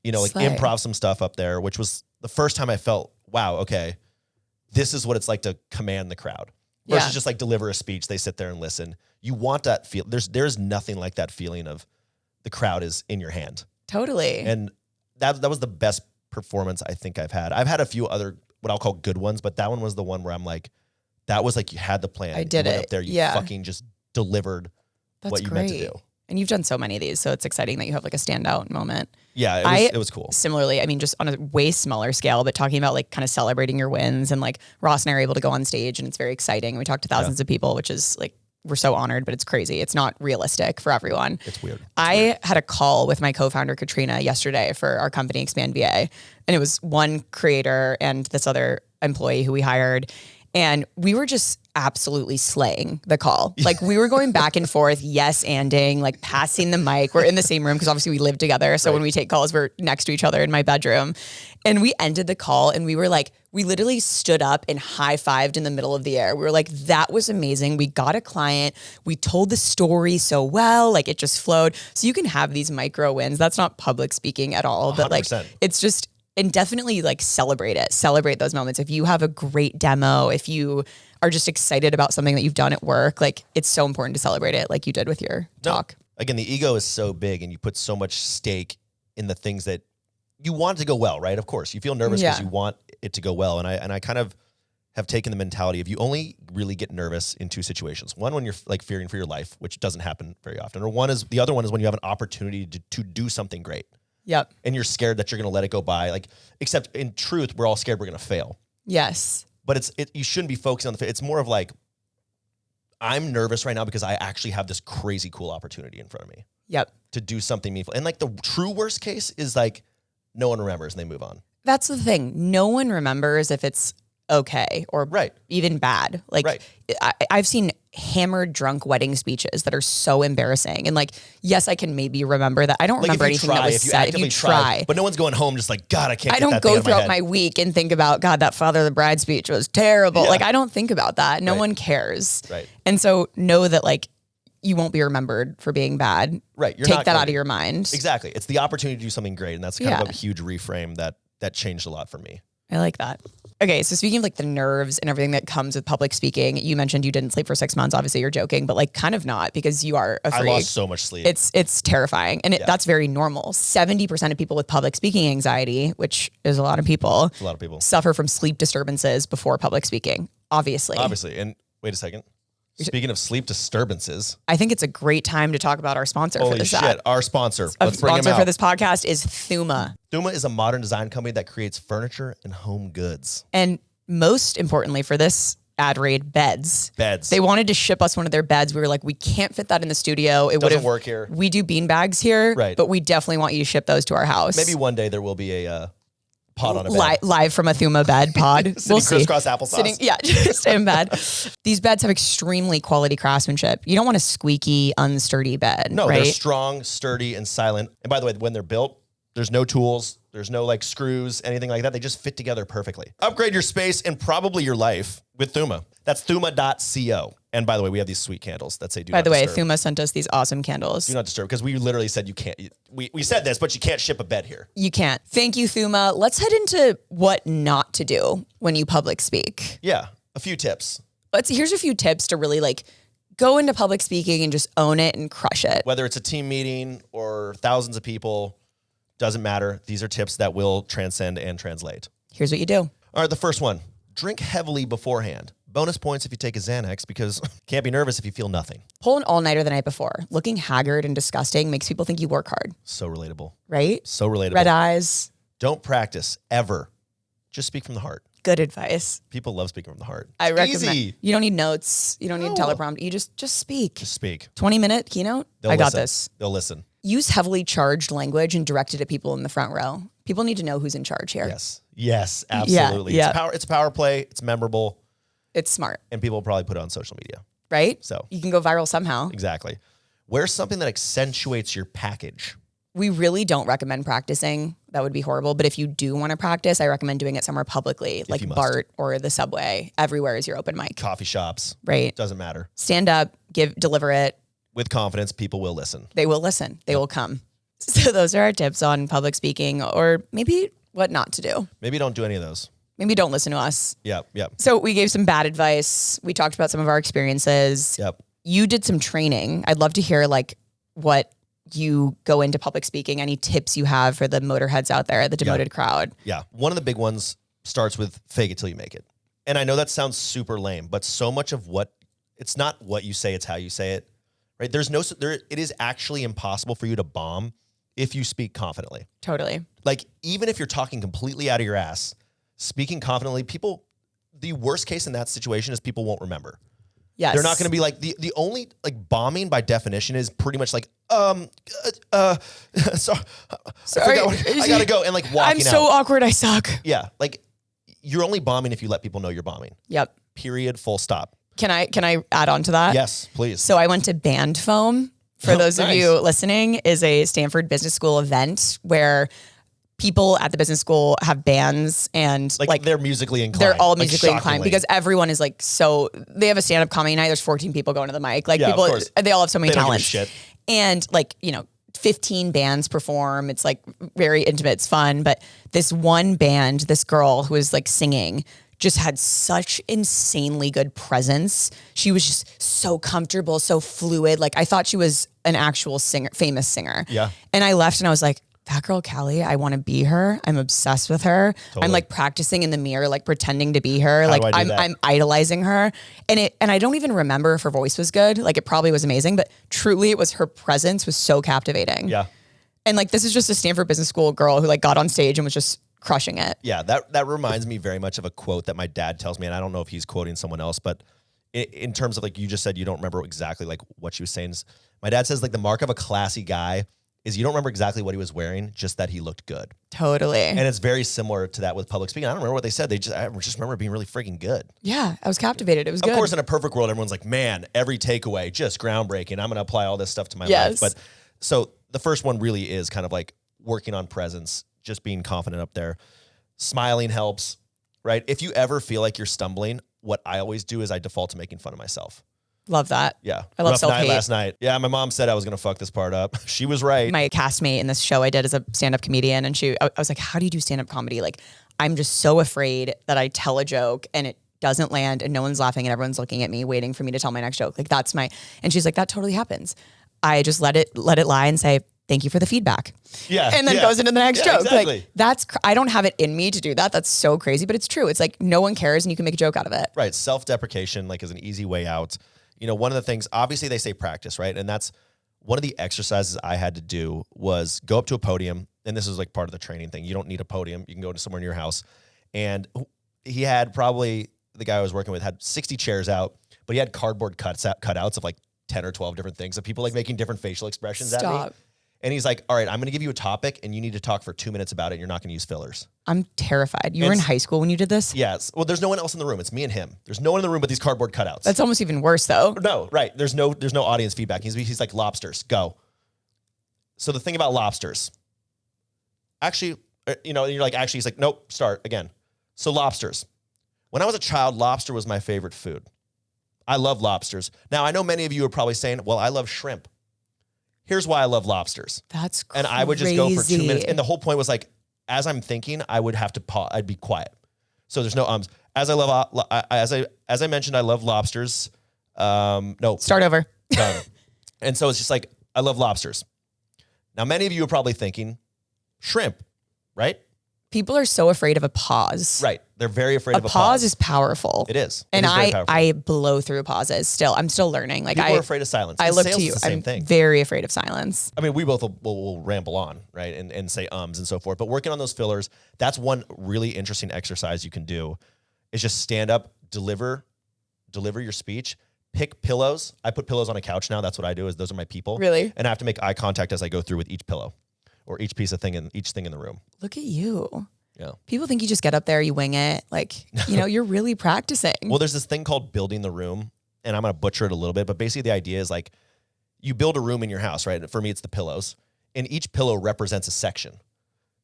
Speaker 1: improv some stuff up there, which was the first time I felt, wow, okay, this is what it's like to command the crowd versus just deliver a speech. They sit there and listen. You want that feel. There's nothing like that feeling of the crowd is in your hand.
Speaker 2: Totally.
Speaker 1: And that was the best performance I think I've had. I've had a few other, what I'll call good ones, but that one was the one where I'm that was you had the plan.
Speaker 2: I did
Speaker 1: you
Speaker 2: it.
Speaker 1: Went up there, you fucking just delivered what you meant to do.
Speaker 2: And you've done so many of these, so it's exciting that you have a standout moment.
Speaker 1: Yeah, it was cool.
Speaker 2: Similarly, just on a way smaller scale, but talking about kind of celebrating your wins, and Ross and I are able to go on stage, and it's very exciting. We talk to thousands of people, which is we're so honored, but it's crazy. It's not realistic for everyone.
Speaker 1: It's weird.
Speaker 2: I had a call with my co-founder Katrina yesterday for our company Expand VA, and it was one creator and this other employee who we hired. And we were just absolutely slaying the call. We were going back and forth, yes-anding, passing the mic. We're in the same room because obviously we live together. So when we take calls, we're next to each other in my bedroom. And we ended the call and we were we literally stood up and high-fived in the middle of the air. We were that was amazing. We got a client. We told the story so well. It just flowed. So you can have these micro wins. That's not public speaking at all. But
Speaker 1: 100%.
Speaker 2: It's just... And definitely celebrate it. Celebrate those moments. If you have a great demo, if you are just excited about something that you've done at work, it's so important to celebrate it like you did with your talk.
Speaker 1: Again, the ego is so big and you put so much stake in the things that you want to go well, right? Of course, you feel nervous because you want it to go well. And I kind of have taken the mentality of you only really get nervous in two situations. One, when you're fearing for your life, which doesn't happen very often. Or the other one is when you have an opportunity to do something great.
Speaker 2: Yep.
Speaker 1: And you're scared that you're going to let it go by. Except in truth, we're all scared we're going to fail.
Speaker 2: Yes.
Speaker 1: But you shouldn't be focusing on the fail. It's more of I'm nervous right now because I actually have this crazy cool opportunity in front of me.
Speaker 2: Yep.
Speaker 1: To do something meaningful. And the true worst case is no one remembers and they move on.
Speaker 2: That's the thing. No one remembers if it's okay or even bad. I've seen hammered drunk wedding speeches that are so embarrassing. And yes, I can maybe remember that. I don't remember anything that was said. If you try.
Speaker 1: But no one's going home just God, I can't
Speaker 2: I don't go throughout my week and think about, God, that Father of the Bride speech was terrible.
Speaker 1: Yeah.
Speaker 2: I don't think about that. No one cares.
Speaker 1: Right.
Speaker 2: And so know that you won't be remembered for being bad.
Speaker 1: Right.
Speaker 2: Take that out of your mind.
Speaker 1: Exactly. It's the opportunity to do something great. And that's kind of a huge reframe that changed a lot for me.
Speaker 2: I like that. Okay, so speaking of the nerves and everything that comes with public speaking, you mentioned you didn't sleep for 6 months. Obviously, you're joking, but kind of not because you are a freak.
Speaker 1: I lost so much sleep.
Speaker 2: It's terrifying, and that's very normal. 70% of people with public speaking anxiety, which is a lot of people, suffer from sleep disturbances before public speaking. Obviously.
Speaker 1: And wait a second. Speaking of sleep disturbances,
Speaker 2: I think it's a great time to talk about our sponsor for this.
Speaker 1: Holy shit, our sponsor.
Speaker 2: Let's bring him out. Sponsor for this podcast is Thuma.
Speaker 1: Thuma is a modern design company that creates furniture and home goods.
Speaker 2: And most importantly for this ad read, beds. They wanted to ship us one of their beds. We were we can't fit that in the studio. It
Speaker 1: doesn't work here.
Speaker 2: We do bean bags here, but we definitely want you to ship those to our house.
Speaker 1: Maybe one day there will be a pod on a bed.
Speaker 2: Live from a Thuma bed pod.
Speaker 1: We'll see. Crisscross applesauce.
Speaker 2: Just in bed. These beds have extremely quality craftsmanship. You don't want a squeaky, unsturdy bed.
Speaker 1: No,
Speaker 2: right?
Speaker 1: They're strong, sturdy, and silent. And by the way, when they're built, There's no tools. There's no like screws, anything like that. They just fit together perfectly. Upgrade your space and probably your life with Thuma. That's thuma.co. And by the way, we have these sweet candles that say do not disturb.
Speaker 2: By the way, Thuma sent us these awesome candles.
Speaker 1: Do not disturb, because we literally said you can't. We said this, but you can't ship a bed here.
Speaker 2: You can't. Thank you, Thuma. Let's head into what not to do when you public speak.
Speaker 1: Yeah, a few tips.
Speaker 2: Here's a few tips to really like go into public speaking and just own it and crush it.
Speaker 1: Whether it's a team meeting or thousands of people, doesn't matter. These are tips that will transcend and translate.
Speaker 2: Here's what you do.
Speaker 1: All right, the first one, drink heavily beforehand. Bonus points if you take a Xanax, because can't be nervous if you feel nothing.
Speaker 2: Pull an all-nighter the night before. Looking haggard and disgusting makes people think you work hard.
Speaker 1: So relatable.
Speaker 2: Right?
Speaker 1: So relatable.
Speaker 2: Red eyes.
Speaker 1: Don't practice, ever. Just speak from the heart.
Speaker 2: Good advice.
Speaker 1: People love speaking from the heart.
Speaker 2: I recommend.
Speaker 1: Easy.
Speaker 2: You don't need notes. You don't need teleprompt. You just speak.
Speaker 1: Just speak.
Speaker 2: 20-minute keynote. I got this.
Speaker 1: They'll listen.
Speaker 2: Use heavily charged language and direct it at people in the front row. People need to know who's in charge here.
Speaker 1: Yes, absolutely.
Speaker 2: Yeah.
Speaker 1: It's a power play. It's memorable.
Speaker 2: It's smart.
Speaker 1: And people will probably put it on social media.
Speaker 2: Right?
Speaker 1: So
Speaker 2: you can go viral somehow.
Speaker 1: Exactly. Wear something that accentuates your package.
Speaker 2: We really don't recommend practicing. That would be horrible. But if you do want to practice, I recommend doing it somewhere publicly, like BART or the subway. Everywhere is your open mic.
Speaker 1: Coffee shops.
Speaker 2: Right.
Speaker 1: Doesn't matter.
Speaker 2: Stand up, deliver it.
Speaker 1: With confidence, people will listen.
Speaker 2: They will listen. They will come. So those are our tips on public speaking, or maybe what not to do.
Speaker 1: Maybe don't do any of those.
Speaker 2: Maybe don't listen to us.
Speaker 1: Yep.
Speaker 2: So we gave some bad advice. We talked about some of our experiences.
Speaker 1: Yep.
Speaker 2: You did some training. I'd love to hear like what you go into public speaking, any tips you have for the Moter-heads out there, the demoted crowd.
Speaker 1: Yeah. One of the big ones starts with fake it till you make it. And I know that sounds super lame, but so much of it's not what you say, it's how you say it, right? It is actually impossible for you to bomb if you speak confidently.
Speaker 2: Totally.
Speaker 1: Like, even if you're talking completely out of your ass, speaking confidently, the worst case in that situation is people won't remember.
Speaker 2: Yes.
Speaker 1: They're not going to be like, the only like bombing by definition is pretty much like, sorry, I gotta go, and like walking out.
Speaker 2: I'm so awkward, I suck.
Speaker 1: Yeah, like you're only bombing if you let people know you're bombing.
Speaker 2: Yep.
Speaker 1: Period, full stop.
Speaker 2: Can I add on to that?
Speaker 1: Yes, please.
Speaker 2: So I went to Band Foam. For those of you listening, is a Stanford Business School event where people at the business school have bands and
Speaker 1: like they're musically inclined.
Speaker 2: They're all musically inclined because everyone is like, so they have a stand-up comedy night. There's 14 people going to the mic. Like people, they all have so many talents. And like, 15 bands perform. It's like very intimate. It's fun. But this one band, this girl who was like singing, just had such insanely good presence. She was just so comfortable, so fluid. Like I thought she was an actual singer, famous singer.
Speaker 1: Yeah.
Speaker 2: And I left and I was like, that girl, Kelly, I want to be her. I'm obsessed with her. Totally. I'm like practicing in the mirror, like pretending to be her. Like I'm idolizing her. And I don't even remember if her voice was good. Like it probably was amazing, but truly it was her presence was so captivating.
Speaker 1: Yeah.
Speaker 2: And like, this is just a Stanford Business School girl who like got on stage and was just crushing it.
Speaker 1: Yeah. That reminds me very much of a quote that my dad tells me. And I don't know if he's quoting someone else, but in terms of like, you just said, you don't remember exactly like what she was saying. My dad says like the mark of a classy guy is you don't remember exactly what he was wearing, just that he looked good.
Speaker 2: Totally.
Speaker 1: And it's very similar to that with public speaking. I don't remember what they said. I just remember being really freaking good.
Speaker 2: Yeah, I was captivated. It was good.
Speaker 1: Of course, in a perfect world, everyone's like, man, every takeaway, just groundbreaking. I'm going to apply all this stuff to my life. But so the first one really is kind of like working on presence, just being confident up there. Smiling helps, right? If you ever feel like you're stumbling, what I always do is I default to making fun of myself.
Speaker 2: Love that.
Speaker 1: Yeah.
Speaker 2: I love self-hate.
Speaker 1: Last night. Yeah, my mom said I was going to fuck this part up. She was right.
Speaker 2: My castmate in this show I did as a stand-up comedian, and I was like, how do you do stand-up comedy? Like, I'm just so afraid that I tell a joke and it doesn't land and no one's laughing and everyone's looking at me waiting for me to tell my next joke. Like and she's like, that totally happens. I just let it lie and say, thank you for the feedback.
Speaker 1: Yeah.
Speaker 2: And then goes into the next joke.
Speaker 1: Exactly.
Speaker 2: Like I don't have it in me to do that. That's so crazy, but it's true. It's like no one cares and you can make a joke out of it.
Speaker 1: Right. Self-deprecation like is an easy way out. One of the things, obviously they say practice, right? And that's one of the exercises I had to do was go up to a podium. And this is like part of the training thing. You don't need a podium. You can go to somewhere in your house. And he had the guy I was working with had 60 chairs out, but he had cardboard cutouts of like 10 or 12 different things of people like making different facial expressions at me. And he's like, all right, I'm going to give you a topic and you need to talk for 2 minutes about it. And you're not going to use fillers. I'm
Speaker 2: terrified. You were in high school when you did this?
Speaker 1: Yes. Well, there's no one else in the room. It's me and him. There's no one in the room but these cardboard cutouts.
Speaker 2: That's almost even worse though.
Speaker 1: No, right. There's no audience feedback. He's like, lobsters, go. So the thing about lobsters, actually, you're like, actually, he's like, nope, start again. So lobsters. When I was a child, lobster was my favorite food. I love lobsters. Now, I know many of you are probably saying, well, I love shrimp. Here's why I love lobsters.
Speaker 2: That's crazy.
Speaker 1: And I would just go for 2 minutes. And the whole point was like, as I'm thinking, I would have to pause. I'd be quiet. So there's no ums. As I mentioned, I love lobsters. No.
Speaker 2: Start over.
Speaker 1: Done. And so it's just like, I love lobsters. Now, many of you are probably thinking shrimp, right?
Speaker 2: People are so afraid of a pause.
Speaker 1: Right. They're very afraid of a pause.
Speaker 2: A pause is powerful.
Speaker 1: It is.
Speaker 2: And I blow through pauses still. I'm still learning. Like
Speaker 1: People are afraid of silence.
Speaker 2: I look to you.
Speaker 1: Is the same
Speaker 2: I'm
Speaker 1: thing.
Speaker 2: very afraid of silence.
Speaker 1: I mean, we both will ramble on, right? And say ums and so forth. But working on those fillers, that's one really interesting exercise you can do is just stand up, deliver your speech, pick pillows. I put pillows on a couch now. That's what I do is those are my people.
Speaker 2: Really?
Speaker 1: And I have to make eye contact as I go through with each pillow or each piece of thing in each thing in the room.
Speaker 2: Look at you.
Speaker 1: Yeah.
Speaker 2: People think you just get up there, you wing it. Like, you're really practicing.
Speaker 1: Well, there's this thing called building the room, and I'm going to butcher it a little bit, but basically the idea is like you build a room in your house, right? For me, it's the pillows, and each pillow represents a section.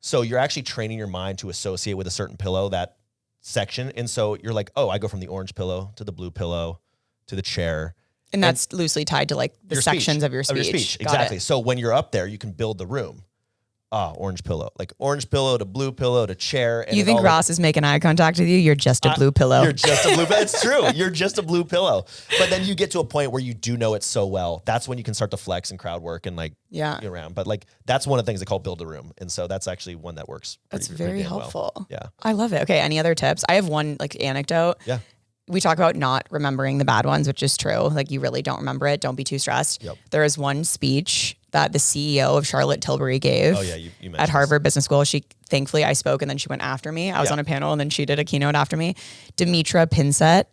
Speaker 1: So you're actually training your mind to associate with a certain pillow, that section. And so you're like, oh, I go from the orange pillow to the blue pillow to the chair.
Speaker 2: And that's loosely tied to like the sections of your speech.
Speaker 1: Exactly. So when you're up there, you can build the room. Orange pillow, like orange pillow to blue pillow to chair. And
Speaker 2: you think Ross is making eye contact with you? You're just a blue pillow.
Speaker 1: You're just a blue pillow. It's true. You're just a blue pillow. But then you get to a point where you do know it so well. That's when you can start to flex and crowd work and like get around. But like that's one of the things they call build a room. And so that's actually one that works.
Speaker 2: That's very helpful.
Speaker 1: Well. Yeah.
Speaker 2: I love it. Okay. Any other tips? I have one like anecdote.
Speaker 1: Yeah.
Speaker 2: We talk about not remembering the bad ones, which is true. Like you really don't remember it. Don't be too stressed.
Speaker 1: Yep.
Speaker 2: There is one speech that the CEO of Charlotte Tilbury gave at Harvard Business School. Thankfully I spoke and then she went after me. I was on a panel and then she did a keynote after me. Demetra Pinsett,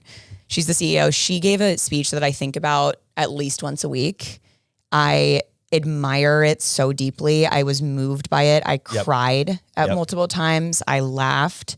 Speaker 2: she's the CEO. She gave a speech that I think about at least once a week. I admire it so deeply. I was moved by it. I cried at multiple times. I laughed.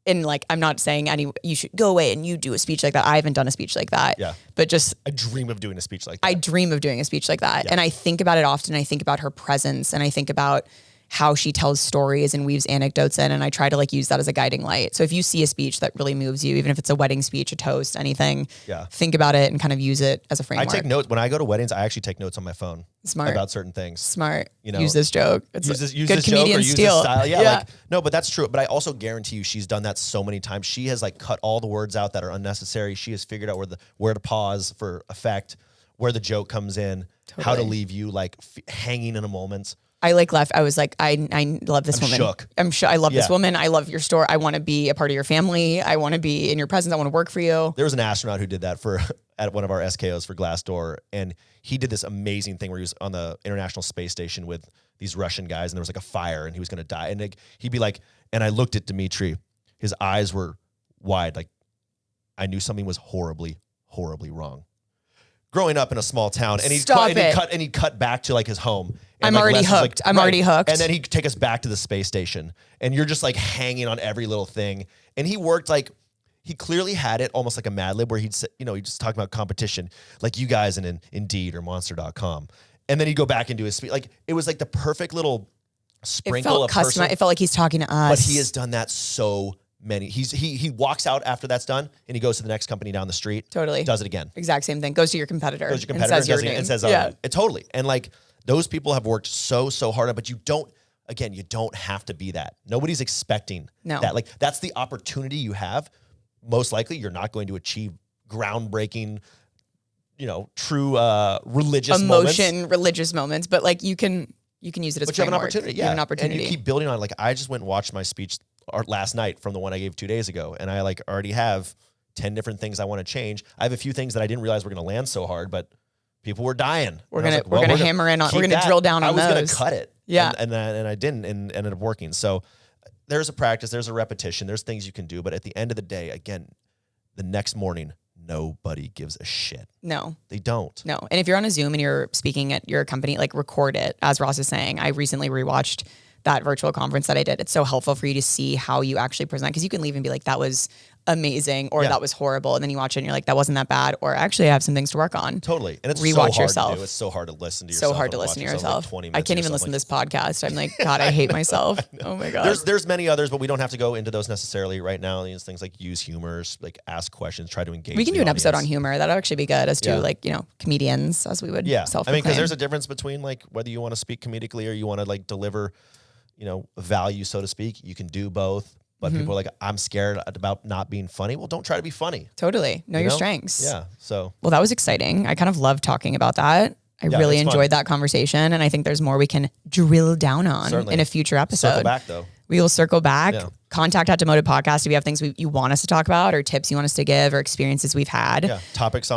Speaker 2: And like, I'm not saying you should go away and you do a speech like that. I haven't done a speech like that.
Speaker 1: Yeah.
Speaker 2: But just
Speaker 1: I dream of doing a speech like that.
Speaker 2: I dream of doing a speech like that. Yeah. And I think about it often. I think about her presence and I think about how she tells stories and weaves anecdotes in. And I try to like use that as a guiding light. So if you see a speech that really moves you, even if it's a wedding speech, a toast, anything, think about it and kind of use it as a framework.
Speaker 1: I take notes. When I go to weddings, I actually take notes on my phone.
Speaker 2: Smart.
Speaker 1: About certain things.
Speaker 2: Smart. Use this joke. It's
Speaker 1: use
Speaker 2: good
Speaker 1: this joke or use
Speaker 2: steal.
Speaker 1: this style. Yeah. Like, no, but that's true. But I also guarantee you she's done that so many times. She has like cut all the words out that are unnecessary. She has figured out where to pause for effect, where the joke comes in, how to leave you like hanging in a moment.
Speaker 2: I like left. I was like, I love this woman.
Speaker 1: Shook.
Speaker 2: I'm sure. I love this woman. I love your store. I want to be a part of your family. I want to be in your presence. I want to work for you.
Speaker 1: There was an astronaut who did that at one of our SKOs for Glassdoor. And he did this amazing thing where he was on the International Space Station with these Russian guys and there was like a fire and he was going to die. And he'd be like, and I looked at Dmitry, his eyes were wide. Like I knew something was horribly, horribly wrong. Growing up in a small town, and he'd cut back to like his home. And
Speaker 2: I'm already hooked. I'm already hooked.
Speaker 1: And then he'd take us back to the space station, and you're just like hanging on every little thing. And he worked like he clearly had it almost like a Mad Lib where he'd just talk about competition, like you guys in Indeed or Monster.com, and then he'd go back into his speech. Like it was like the perfect little sprinkle of person.
Speaker 2: It felt like he's talking to us.
Speaker 1: But he has done that so many. He walks out after that's done and he goes to the next company down the street.
Speaker 2: Totally.
Speaker 1: Does it again.
Speaker 2: Exact same thing. Goes to your competitor.
Speaker 1: And says your name. And says, totally. And like those people have worked so hard, but you don't have to be that. Nobody's expecting that. Like that's the opportunity you have. Most likely you're not going to achieve groundbreaking, true religious
Speaker 2: moments, but like you can use it as
Speaker 1: but you have an opportunity.
Speaker 2: You have an opportunity.
Speaker 1: And you keep building on it. Like I just went and watched my speech last night from the one I gave 2 days ago. And I like already have 10 different things I want to change. I have a few things that I didn't realize were going to land so hard, but people were dying.
Speaker 2: We're going to hammer in on, we're going to drill down on those.
Speaker 1: I was going to cut it.
Speaker 2: Yeah.
Speaker 1: And I didn't and ended up working. So there's a practice, there's a repetition, there's things you can do. But at the end of the day, again, the next morning, nobody gives a shit.
Speaker 2: No.
Speaker 1: They don't.
Speaker 2: No. And if you're on a Zoom and you're speaking at your company, like record it. As Ross is saying, I recently rewatched that virtual conference that I did. It's so helpful for you to see how you actually present because you can leave and be like, that was amazing or that was horrible. And then you watch it and you're like, that wasn't that bad. Or actually I have some things to work on.
Speaker 1: Totally. And it's
Speaker 2: rewatch
Speaker 1: so hard
Speaker 2: yourself.
Speaker 1: to do. It's so hard to listen to yourself.
Speaker 2: So hard to listen to yourself. I can't even listen to this podcast. I'm like, God, I hate myself. Oh my God.
Speaker 1: There's many others, but we don't have to go into those necessarily right now. These things like use humors, like ask questions, try to engage.
Speaker 2: We can do an episode on humor. That'll actually be good as to like, comedians as we would self-proclaim.
Speaker 1: I mean, because there's a difference between like whether you want to speak comedically or you want to like deliver, value, so to speak. You can do both. But people are like, I'm scared about not being funny. Well, don't try to be funny.
Speaker 2: Totally. Know your strengths.
Speaker 1: Yeah. So.
Speaker 2: Well, that was exciting. I kind of love talking about that. I really enjoyed that conversation. And I think there's more we can drill down on in a future episode.
Speaker 1: Circle back though.
Speaker 2: We will circle back. Yeah. Contact at Demoted Podcast if you have things you want us to talk about or tips you want us to give or experiences we've had.
Speaker 1: Yeah. Topics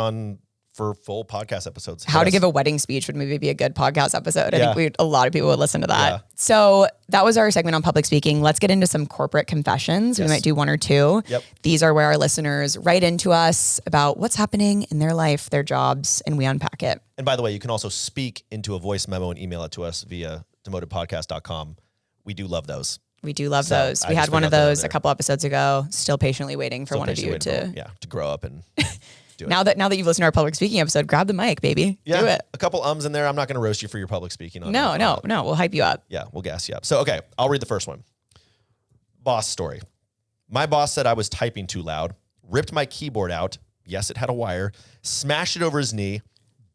Speaker 1: for full podcast episodes.
Speaker 2: How to give a wedding speech would maybe be a good podcast episode. I think a lot of people would listen to that. Yeah. So that was our segment on public speaking. Let's get into some corporate confessions. Yes. We might do one or two.
Speaker 1: Yep.
Speaker 2: These are where our listeners write into us about what's happening in their life, their jobs, and we unpack it.
Speaker 1: And by the way, you can also speak into a voice memo and email it to us via demotedpodcast.com. We do love those.
Speaker 2: We do love those. We had one of those a couple episodes ago. Still patiently waiting for one of you to
Speaker 1: grow up and
Speaker 2: Now that you've listened to our public speaking episode, grab the mic, baby.
Speaker 1: Yeah,
Speaker 2: do it.
Speaker 1: A couple in there. I'm not going to roast you for your public speaking.
Speaker 2: No. We'll hype you up.
Speaker 1: Yeah, we'll gas you up. So, okay, I'll read the first one. Boss story. My boss said I was typing too loud, ripped my keyboard out. Yes, it had a wire. Smashed it over his knee,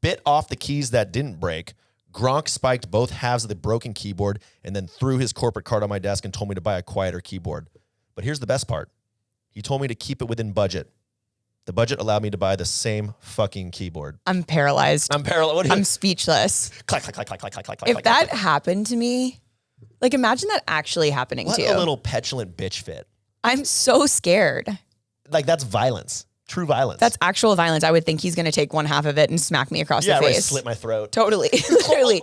Speaker 1: bit off the keys that didn't break. Gronk spiked both halves of the broken keyboard and then threw his corporate card on my desk and told me to buy a quieter keyboard. But here's the best part. He told me to keep it within budget. The budget allowed me to buy the same fucking keyboard.
Speaker 2: I'm paralyzed. I'm speechless.
Speaker 1: Clack, clack, clack, clack, clack, clack, clack.
Speaker 2: If that happened to me, like imagine that actually happening to you.
Speaker 1: What a little petulant bitch fit.
Speaker 2: I'm so scared.
Speaker 1: Like that's violence. True violence.
Speaker 2: That's actual violence. I would think he's going to take one half of it and smack me across the face.
Speaker 1: Slit my throat.
Speaker 2: Totally. Literally.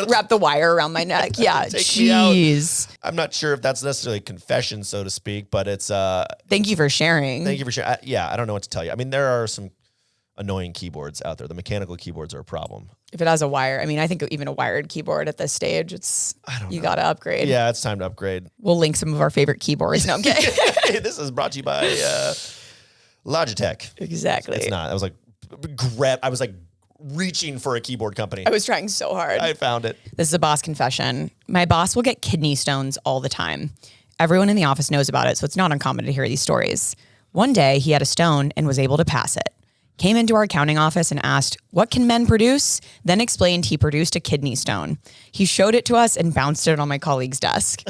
Speaker 2: Wrap the wire around my neck. Yeah. Jeez.
Speaker 1: I'm not sure if that's necessarily a confession, so to speak, but it's...
Speaker 2: Thank you for sharing.
Speaker 1: Thank you for sharing. I don't know what to tell you. I mean, there are some annoying keyboards out there. The mechanical keyboards are a problem.
Speaker 2: If it has a wire, I mean, I think even a wired keyboard at this stage, you got to upgrade.
Speaker 1: Yeah, it's time to upgrade.
Speaker 2: We'll link some of our favorite keyboards. No, I'm kidding.
Speaker 1: This is brought to you by... Logitech.
Speaker 2: Exactly.
Speaker 1: It's not. I was like reaching for a keyboard company.
Speaker 2: I was trying so hard.
Speaker 1: I found it.
Speaker 2: This is a boss confession. My boss will get kidney stones all the time. Everyone in the office knows about it, so it's not uncommon to hear these stories. One day, he had a stone and was able to pass it. Came into our accounting office and asked, "What can men produce?" Then explained he produced a kidney stone. He showed it to us and bounced it on my colleague's desk.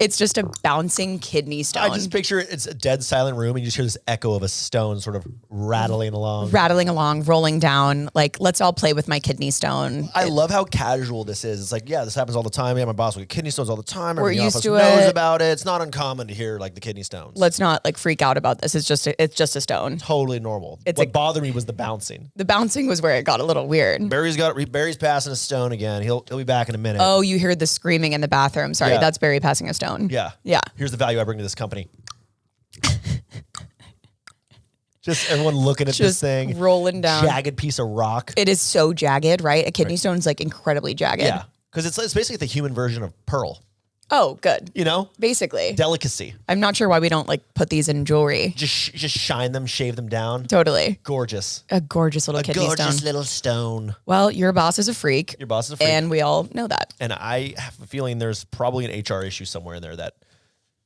Speaker 2: It's just a bouncing kidney stone.
Speaker 1: I just picture it's a dead silent room and you just hear this echo of a stone sort of rattling along,
Speaker 2: rolling down. Like, let's all play with my kidney stone.
Speaker 1: I love how casual this is. It's like, this happens all the time. Yeah, my boss will get kidney stones all the time.
Speaker 2: We're used to
Speaker 1: knows
Speaker 2: it.
Speaker 1: about it. It's not uncommon to hear like the kidney stones.
Speaker 2: Let's not like freak out about this. It's just a stone.
Speaker 1: Totally normal. What bothered me was the bouncing.
Speaker 2: The bouncing was where it got a little weird.
Speaker 1: Barry's passing a stone again. He'll be back in a minute.
Speaker 2: Oh, you heard the screaming in the bathroom. Sorry, that's Barry passing a stone.
Speaker 1: Yeah. Here's the value I bring to this company. Just everyone looking at this thing.
Speaker 2: Rolling down.
Speaker 1: Jagged piece of rock.
Speaker 2: It is so jagged, right? A kidney stone's like incredibly jagged.
Speaker 1: Yeah. Because it's basically the human version of pearl.
Speaker 2: Oh, good.
Speaker 1: Basically. Delicacy.
Speaker 2: I'm not sure why we don't like put these in jewelry.
Speaker 1: Just shine them, shave them down.
Speaker 2: Totally.
Speaker 1: Gorgeous.
Speaker 2: A gorgeous little kidney stone.
Speaker 1: A gorgeous little stone.
Speaker 2: Well, your boss is a freak.
Speaker 1: And
Speaker 2: we all know that.
Speaker 1: And I have a feeling there's probably an HR issue somewhere in there that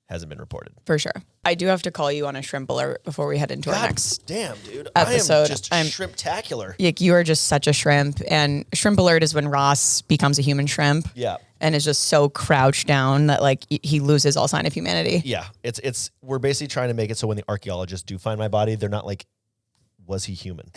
Speaker 1: hasn't been reported.
Speaker 2: For sure. I do have to call you on a shrimp alert before we head into our next
Speaker 1: damn, dude.
Speaker 2: episode.
Speaker 1: I am just shrimptacular.
Speaker 2: You are just such a shrimp. And shrimp alert is when Ross becomes a human shrimp.
Speaker 1: Yeah.
Speaker 2: And is just so crouched down that like he loses all sign of humanity.
Speaker 1: Yeah. We're basically trying to make it so when the archaeologists do find my body, they're not like, was he human?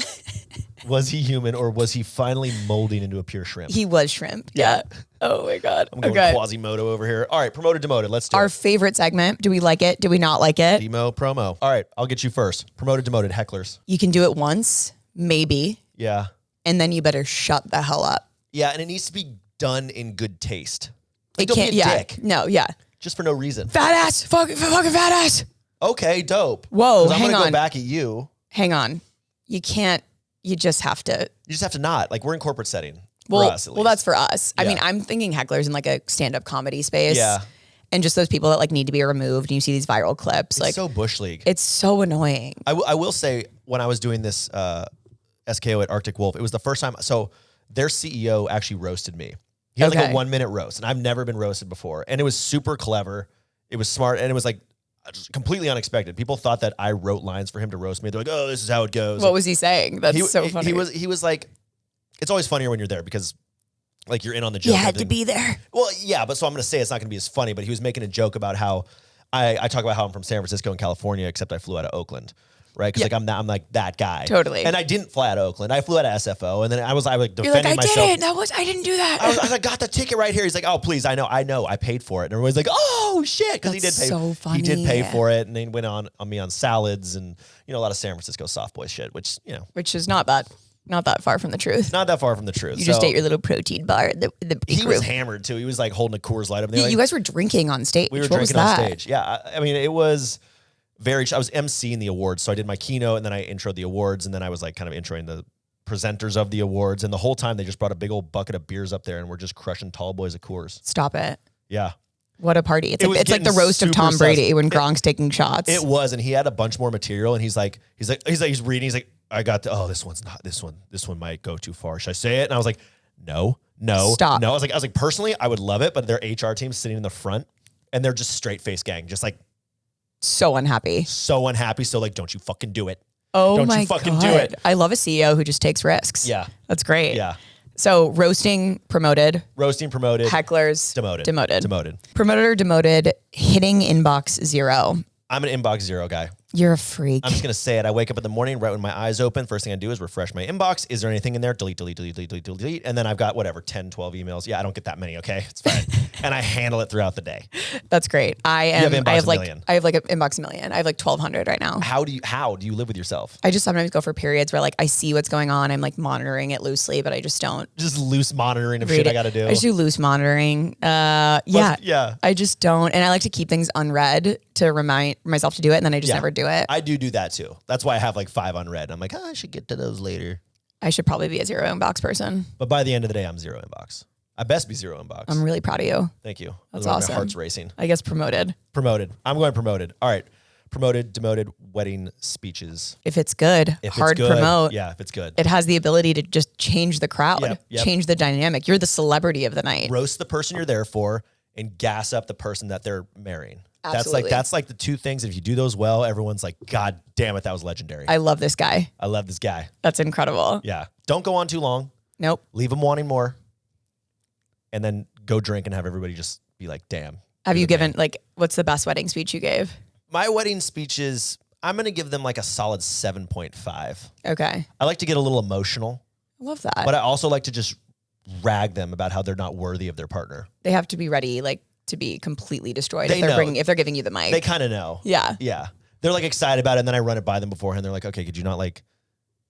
Speaker 1: Was he human or was he finally molding into a pure shrimp?
Speaker 2: He was shrimp. Yeah. Oh my God.
Speaker 1: I'm going Quasimodo over here. All right. Promoted, demoted. Let's do
Speaker 2: our favorite segment. Do we like it? Do we not like it?
Speaker 1: Demo promo. All right. I'll get you first. Promoted, demoted. Hecklers.
Speaker 2: You can do it once, maybe.
Speaker 1: Yeah.
Speaker 2: And then you better shut the hell up.
Speaker 1: Yeah. And it needs to be done in good taste.
Speaker 2: Like, don't be a dick. No. Yeah.
Speaker 1: Just for no reason.
Speaker 2: Fat ass. Fucking fat ass.
Speaker 1: Okay. Dope.
Speaker 2: Whoa.
Speaker 1: I'm going to go back at you.
Speaker 2: Hang on. You can't. You just have to.
Speaker 1: You just have to not. Like, we're in corporate setting.
Speaker 2: Well,
Speaker 1: for us, at least.
Speaker 2: Well, that's for us. Yeah. I mean, I'm thinking Hecklers in like a stand-up comedy space.
Speaker 1: Yeah.
Speaker 2: and just those people that like need to be removed. And you see these viral clips.
Speaker 1: It's
Speaker 2: like
Speaker 1: so Bush League.
Speaker 2: It's so annoying.
Speaker 1: I will say when I was doing this SKO at Arctic Wolf, it was the first time. So their CEO actually roasted me. He had like a 1 minute roast, and I've never been roasted before. And it was super clever. It was smart, and it was like just completely unexpected. People thought that I wrote lines for him to roast me. They're like, "Oh, this is how it goes."
Speaker 2: What was he saying? That's so funny.
Speaker 1: He was like, it's always funnier when you're there because like you're in on the joke.
Speaker 2: You had to be there.
Speaker 1: Well, yeah, but so I'm going to say it's not going to be as funny, but he was making a joke about how I talk about how I'm from San Francisco and California, except I flew out of Oakland. Right, because like I'm like that guy.
Speaker 2: Totally.
Speaker 1: And I didn't fly out of Oakland. I flew out of SFO, and then I was like defending
Speaker 2: You're like,
Speaker 1: myself.
Speaker 2: I didn't do that.
Speaker 1: I got the ticket right here. He's like, oh please, I know, I paid for it. And everybody's like, oh shit, because he did pay.
Speaker 2: So funny.
Speaker 1: He did pay for it, and then went on me on salads and a lot of San Francisco soft boy shit, which
Speaker 2: is not that far from the truth.
Speaker 1: Not that far from the truth.
Speaker 2: You just ate your little protein bar.
Speaker 1: He was hammered too. He was like holding a Coors Light up there.
Speaker 2: You guys were drinking on stage.
Speaker 1: We were drinking on stage. Yeah, I mean it was. I was emceeing the awards. So I did my keynote and then I introed the awards and then I was like kind of introing the presenters of the awards. And the whole time they just brought a big old bucket of beers up there and we're just crushing tall boys of Coors.
Speaker 2: Stop it.
Speaker 1: Yeah.
Speaker 2: What a party. It's like the roast of Tom Brady when Gronk's taking shots.
Speaker 1: It was. And he had a bunch more material and he's reading. He's like, I got this one's not this one. This one might go too far. Should I say it? And I was like, no,
Speaker 2: stop.
Speaker 1: No. I was like, personally, I would love it. But their HR team's sitting in the front and they're just straight face gang. Just like,
Speaker 2: so unhappy.
Speaker 1: So like, don't you fucking do it.
Speaker 2: Oh
Speaker 1: don't
Speaker 2: my
Speaker 1: you fucking
Speaker 2: God.
Speaker 1: do it.
Speaker 2: I love a CEO who just takes risks.
Speaker 1: Yeah.
Speaker 2: That's great.
Speaker 1: Yeah.
Speaker 2: So roasting, promoted.
Speaker 1: Hecklers, demoted.
Speaker 2: Promoted or demoted, hitting inbox 0.
Speaker 1: I'm an inbox 0 guy.
Speaker 2: You're a freak.
Speaker 1: I'm just going to say it. I wake up in the morning, right when my eyes open. First thing I do is refresh my inbox. Is there anything in there? Delete. And then I've got 10, 12 emails. Yeah, I don't get that many. Okay. It's fine. And I handle it throughout the day.
Speaker 2: That's great. I have an inbox million. I have like an 1,200 right now.
Speaker 1: How do you live with yourself?
Speaker 2: I just sometimes go for periods where like I see what's going on. I'm like monitoring it loosely, but I just don't.
Speaker 1: Just loose monitoring of shit I got to do.
Speaker 2: I just do loose monitoring. Yeah. I just don't. And I like to keep things unread to remind myself to do it. And then I just never do it.
Speaker 1: I do that too. That's why I have like 5 unread. I'm like, I should get to those later.
Speaker 2: I should probably be a 0 inbox person.
Speaker 1: But by the end of the day, I'm 0 inbox. I best be 0 inbox.
Speaker 2: I'm really proud of you.
Speaker 1: Thank you.
Speaker 2: That's awesome.
Speaker 1: My heart's racing.
Speaker 2: I guess promoted.
Speaker 1: I'm going promoted. All right. Promoted, demoted, wedding speeches.
Speaker 2: If it's good, hard promote.
Speaker 1: Yeah, if it's good.
Speaker 2: It has the ability to just change the crowd, change the dynamic. You're the celebrity of the night.
Speaker 1: Roast the person you're there for and gas up the person that they're marrying.
Speaker 2: Absolutely.
Speaker 1: That's like the two things. If you do those well, everyone's like, God damn it, that was legendary.
Speaker 2: I love this guy.
Speaker 1: That's
Speaker 2: incredible.
Speaker 1: Yeah. Don't go on too long.
Speaker 2: Nope.
Speaker 1: Leave them wanting more. And then go drink and have everybody just be like, damn.
Speaker 2: Have you given, what's the best wedding speech you gave?
Speaker 1: My wedding speeches, I'm going to give them like a solid 7.5.
Speaker 2: Okay.
Speaker 1: I like to get a little emotional.
Speaker 2: I love that.
Speaker 1: But I also like to just rag them about how they're not worthy of their partner.
Speaker 2: They have to be ready, to be completely destroyed if they're giving you the mic.
Speaker 1: They kind of know.
Speaker 2: Yeah.
Speaker 1: Yeah. They're like excited about it, and then I run it by them beforehand. They're like, okay, could you not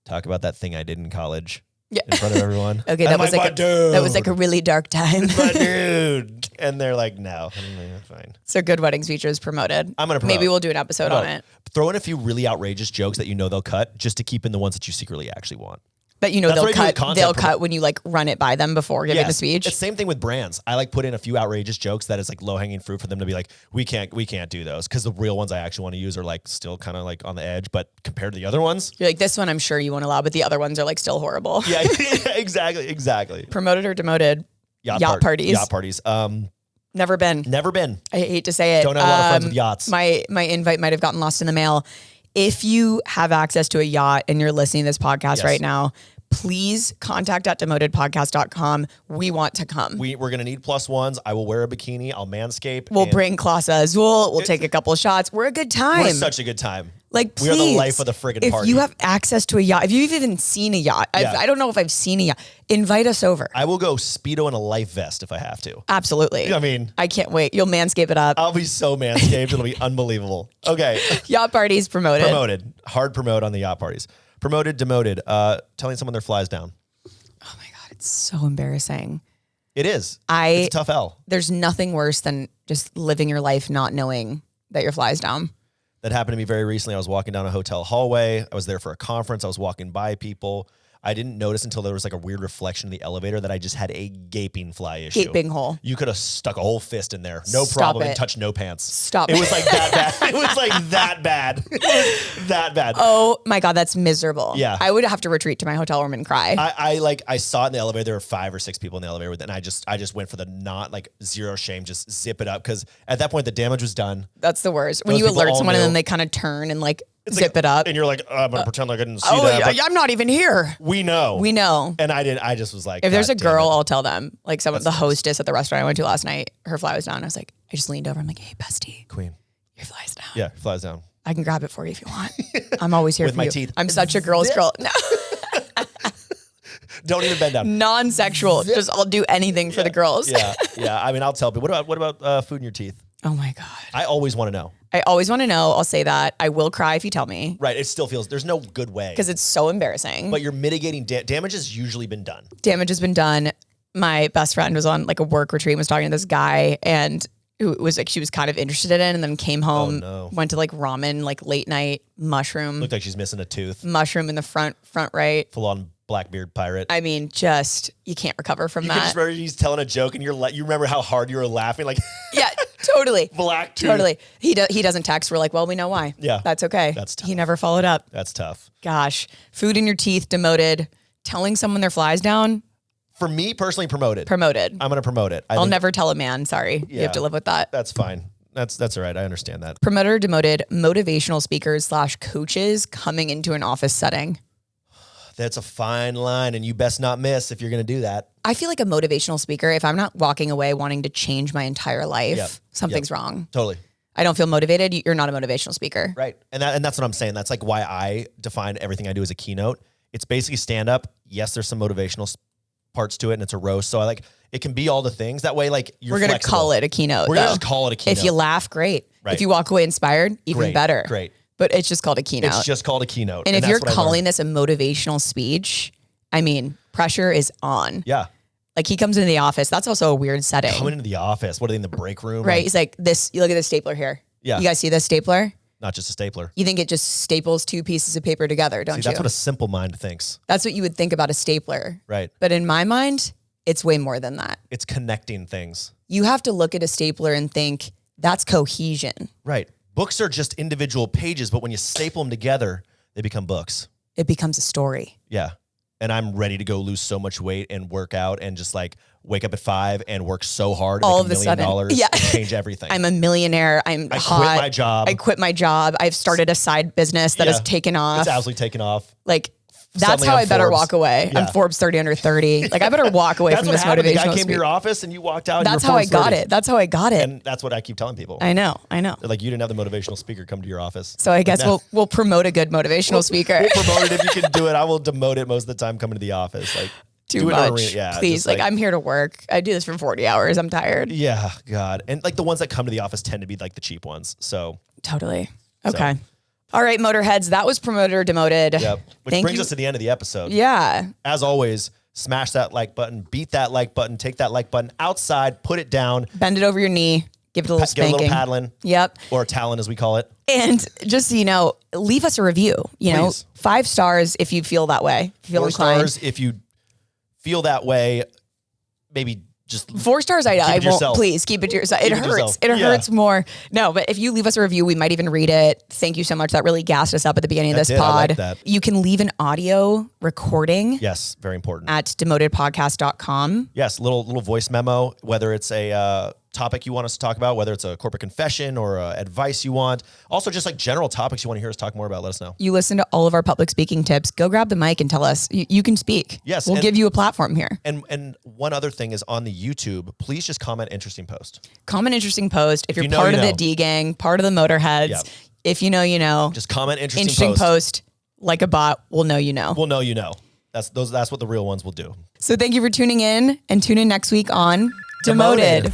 Speaker 1: talk about that thing I did in college?
Speaker 2: Yeah.
Speaker 1: In front of everyone.
Speaker 2: Okay, that was like a really dark time.
Speaker 1: My dude. And they're like, no. I'm like, fine.
Speaker 2: So good wedding speeches promoted.
Speaker 1: I'm going to promote.
Speaker 2: Maybe we'll do an episode on it.
Speaker 1: Throw in a few really outrageous jokes that they'll cut just to keep in the ones that you secretly actually want.
Speaker 2: But they'll cut when you run it by them before giving the speech.
Speaker 1: It's the same thing with brands. I put in a few outrageous jokes that is low hanging fruit for them to be like, we can't do those because the real ones I actually want to use are still kind of on the edge, but compared to the other ones,
Speaker 2: you're like, this one I'm sure you won't allow, but the other ones are still horrible.
Speaker 1: Yeah, exactly.
Speaker 2: Promoted or demoted? Yacht parties.
Speaker 1: Yacht parties.
Speaker 2: Never been. I hate to say it.
Speaker 1: Don't have a lot of friends with yachts.
Speaker 2: My invite might have gotten lost in the mail. If you have access to a yacht and you're listening to this podcast right now, please contact at demotedpodcast.com. We want to come.
Speaker 1: We're going to need +1s. I will wear a bikini. I'll manscape.
Speaker 2: We'll bring Class Azul. We'll take a couple of shots. We're a good time.
Speaker 1: We're such a good time.
Speaker 2: Please.
Speaker 1: We're the life of the friggin' party.
Speaker 2: If you have access to a yacht, if you've even seen a yacht, I don't know if I've seen a yacht, invite us over.
Speaker 1: I will go Speedo and a life vest if I have to.
Speaker 2: Absolutely. I can't wait. You'll manscape it up.
Speaker 1: I'll be so manscaped. It'll be unbelievable. Okay.
Speaker 2: Yacht parties promoted.
Speaker 1: Hard promote on the yacht parties. Promoted, demoted. Telling someone their fly's down.
Speaker 2: Oh my God, it's so embarrassing.
Speaker 1: It is. It's a tough L.
Speaker 2: There's nothing worse than just living your life not knowing that your fly's down.
Speaker 1: That happened to me very recently. I was walking down a hotel hallway. I was there for a conference. I was walking by people. I didn't notice until there was like a weird reflection in the elevator that I just had a gaping fly issue.
Speaker 2: Gaping hole.
Speaker 1: You could have stuck a whole fist in there. No
Speaker 2: Stop
Speaker 1: problem.
Speaker 2: it.
Speaker 1: And touched no pants.
Speaker 2: Stop
Speaker 1: it. It was like that bad. It was like that bad. It was that bad.
Speaker 2: Oh my God, that's miserable.
Speaker 1: Yeah.
Speaker 2: I would have to retreat to my hotel room and cry.
Speaker 1: I saw it in the elevator. There were 5 or 6 people in the elevator with it, and I just went for the not like zero shame, just zip it up, because at that point the damage was done.
Speaker 2: That's the worst. When you alert someone and then they kind of turn and like zip it up.
Speaker 1: And you're like, oh, I'm going to pretend like I didn't see that.
Speaker 2: I'm not even here.
Speaker 1: We know.
Speaker 2: And
Speaker 1: I just was like,
Speaker 2: if there's a girl, I'll tell them. Like the hostess at the restaurant I went to last night, her fly was down. I was like, I just leaned over. I'm like, hey, bestie.
Speaker 1: Queen.
Speaker 2: Your fly's down.
Speaker 1: Yeah, fly's down.
Speaker 2: I can grab it for you if you want. I'm always here
Speaker 1: with
Speaker 2: for
Speaker 1: my
Speaker 2: you.
Speaker 1: teeth.
Speaker 2: I'm such a girl's girl. No.
Speaker 1: Don't even bend down.
Speaker 2: Non-sexual. Just I'll do anything for the girls.
Speaker 1: Yeah. I mean, I'll tell people. What about food in your teeth?
Speaker 2: Oh my God.
Speaker 1: I always want to know.
Speaker 2: I always want to know. I'll say that. I will cry if you tell me.
Speaker 1: Right. It still feels, there's no good way.
Speaker 2: Because it's so embarrassing.
Speaker 1: But you're mitigating damage has usually been done.
Speaker 2: Damage has been done. My best friend was on like a work retreat and was talking to this guy, and who was like, she was kind of interested in, and then came home, went to like ramen, like late night mushroom.
Speaker 1: Looked like she's missing a tooth.
Speaker 2: Mushroom in the front right.
Speaker 1: Full on Blackbeard pirate.
Speaker 2: I mean, just, you can't recover from that.
Speaker 1: You just remember he's telling a joke and you remember how hard you were laughing. Like,
Speaker 2: yeah, totally.
Speaker 1: Black tooth.
Speaker 2: Totally. He doesn't text. We're like, well, we know why.
Speaker 1: Yeah.
Speaker 2: That's okay.
Speaker 1: That's tough.
Speaker 2: He never followed up.
Speaker 1: That's tough.
Speaker 2: Gosh. Food in your teeth, demoted. Telling someone their fly's down.
Speaker 1: For me personally, promoted.
Speaker 2: I'm going
Speaker 1: to promote it.
Speaker 2: I'll never tell a man. Sorry. You have to live with that.
Speaker 1: That's fine. That's all right. I understand that.
Speaker 2: Promoter, demoted, motivational speakers / coaches coming into an office setting.
Speaker 1: That's a fine line, and you best not miss if you're going to do that.
Speaker 2: I feel like a motivational speaker, if I'm not walking away wanting to change my entire life, something's wrong.
Speaker 1: Totally.
Speaker 2: I don't feel motivated. You're not a motivational speaker.
Speaker 1: Right. And that's what I'm saying. That's like why I define everything I do as a keynote. It's basically stand up. Yes, there's some motivational parts to it, and it's a roast. So it can be all the things. That way, like, you're
Speaker 2: We're going to call it a keynote.
Speaker 1: We're going to just call it a keynote.
Speaker 2: If you laugh, great.
Speaker 1: Right.
Speaker 2: If you walk away inspired, even better.
Speaker 1: Great.
Speaker 2: But it's just called a keynote.
Speaker 1: It's just called a keynote.
Speaker 2: And if you're calling this a motivational speech, I mean, pressure is on.
Speaker 1: Yeah.
Speaker 2: Like, he comes into the office. That's also a weird setting.
Speaker 1: Coming into the office. What are they in the break room?
Speaker 2: Right. He's like, this, you look at this stapler here.
Speaker 1: Yeah.
Speaker 2: You guys see this stapler?
Speaker 1: Not just a stapler.
Speaker 2: You think it just staples 2 pieces of paper together, don't you?
Speaker 1: That's what a simple mind thinks.
Speaker 2: That's what you would think about a stapler.
Speaker 1: Right.
Speaker 2: But in my mind, it's way more than that.
Speaker 1: It's connecting things.
Speaker 2: You have to look at a stapler and think, that's cohesion.
Speaker 1: Right. Books are just individual pages, but when you staple them together, they become books.
Speaker 2: It becomes a story.
Speaker 1: Yeah. And I'm ready to go lose so much weight and work out and just like wake up at 5 and work so hard and
Speaker 2: all
Speaker 1: make
Speaker 2: of
Speaker 1: $1 million
Speaker 2: a sudden,
Speaker 1: and change everything.
Speaker 2: I'm a millionaire. I
Speaker 1: quit my job.
Speaker 2: I quit my job. I've started a side business that has taken off.
Speaker 1: It's absolutely taken off.
Speaker 2: Like, that's
Speaker 1: Suddenly
Speaker 2: how
Speaker 1: I'm
Speaker 2: I better
Speaker 1: Forbes.
Speaker 2: walk away.
Speaker 1: Yeah.
Speaker 2: I'm Forbes 30 under 30. Like, I better walk away from this motivational
Speaker 1: The guy came
Speaker 2: speech.
Speaker 1: to your office and you walked out.
Speaker 2: That's
Speaker 1: and
Speaker 2: how I got it. That's how I got it.
Speaker 1: And that's what I keep telling people.
Speaker 2: I know.
Speaker 1: They're like, you didn't have the motivational speaker come to your office.
Speaker 2: So I guess we'll promote a good motivational speaker.
Speaker 1: We'll promote it if you can do it. I will demote it most of the time coming to the office. Like,
Speaker 2: too much. Please. Like, I'm here to work. I do this for 40 hours. I'm tired.
Speaker 1: Yeah, God. And like the ones that come to the office tend to be like the cheap ones. So
Speaker 2: totally. Okay. All right, Motorheads. That was promoter demoted.
Speaker 1: Yep. Which brings us to the end of the episode.
Speaker 2: Yeah.
Speaker 1: As always, smash that like button, beat that like button, take that like button outside, put it down.
Speaker 2: Bend it over your knee. Give it a little spanking.
Speaker 1: Give it a little paddling.
Speaker 2: Yep.
Speaker 1: Or a talon, as we call it.
Speaker 2: And just so you know, leave us a review. You know,
Speaker 1: Please.
Speaker 2: 5 stars if you feel that way. If you feel
Speaker 1: 4
Speaker 2: inclined.
Speaker 1: stars if you feel that way. Maybe just
Speaker 2: 4 stars, I won't.
Speaker 1: yourself.
Speaker 2: Please keep it to yourself. It hurts.
Speaker 1: yourself.
Speaker 2: It hurts more. No, but if you leave us a review, we might even read it. Thank you so much. That really gassed us up at the beginning of this
Speaker 1: I
Speaker 2: pod.
Speaker 1: like that.
Speaker 2: You can leave an audio recording.
Speaker 1: Yes, very important.
Speaker 2: At demotedpodcast.com.
Speaker 1: Yes, little voice memo, whether it's a topic you want us to talk about, whether it's a corporate confession or advice you want. Also, just like general topics you want to hear us talk more about, let us know.
Speaker 2: You listen to all of our public speaking tips. Go grab the mic and tell us you can speak.
Speaker 1: Yes.
Speaker 2: We'll give you a platform here.
Speaker 1: And one other thing is on the YouTube, please just comment interesting post.
Speaker 2: Comment interesting post. If you're
Speaker 1: you know,
Speaker 2: part
Speaker 1: you
Speaker 2: of the
Speaker 1: know.
Speaker 2: D gang, part of the Motorheads,
Speaker 1: Yep.
Speaker 2: if you know, you know.
Speaker 1: Just comment interesting
Speaker 2: post. Like a bot, we'll know you know.
Speaker 1: We'll know you know. That's what the real ones will do.
Speaker 2: So thank you for tuning in, and tune in next week on Demoted.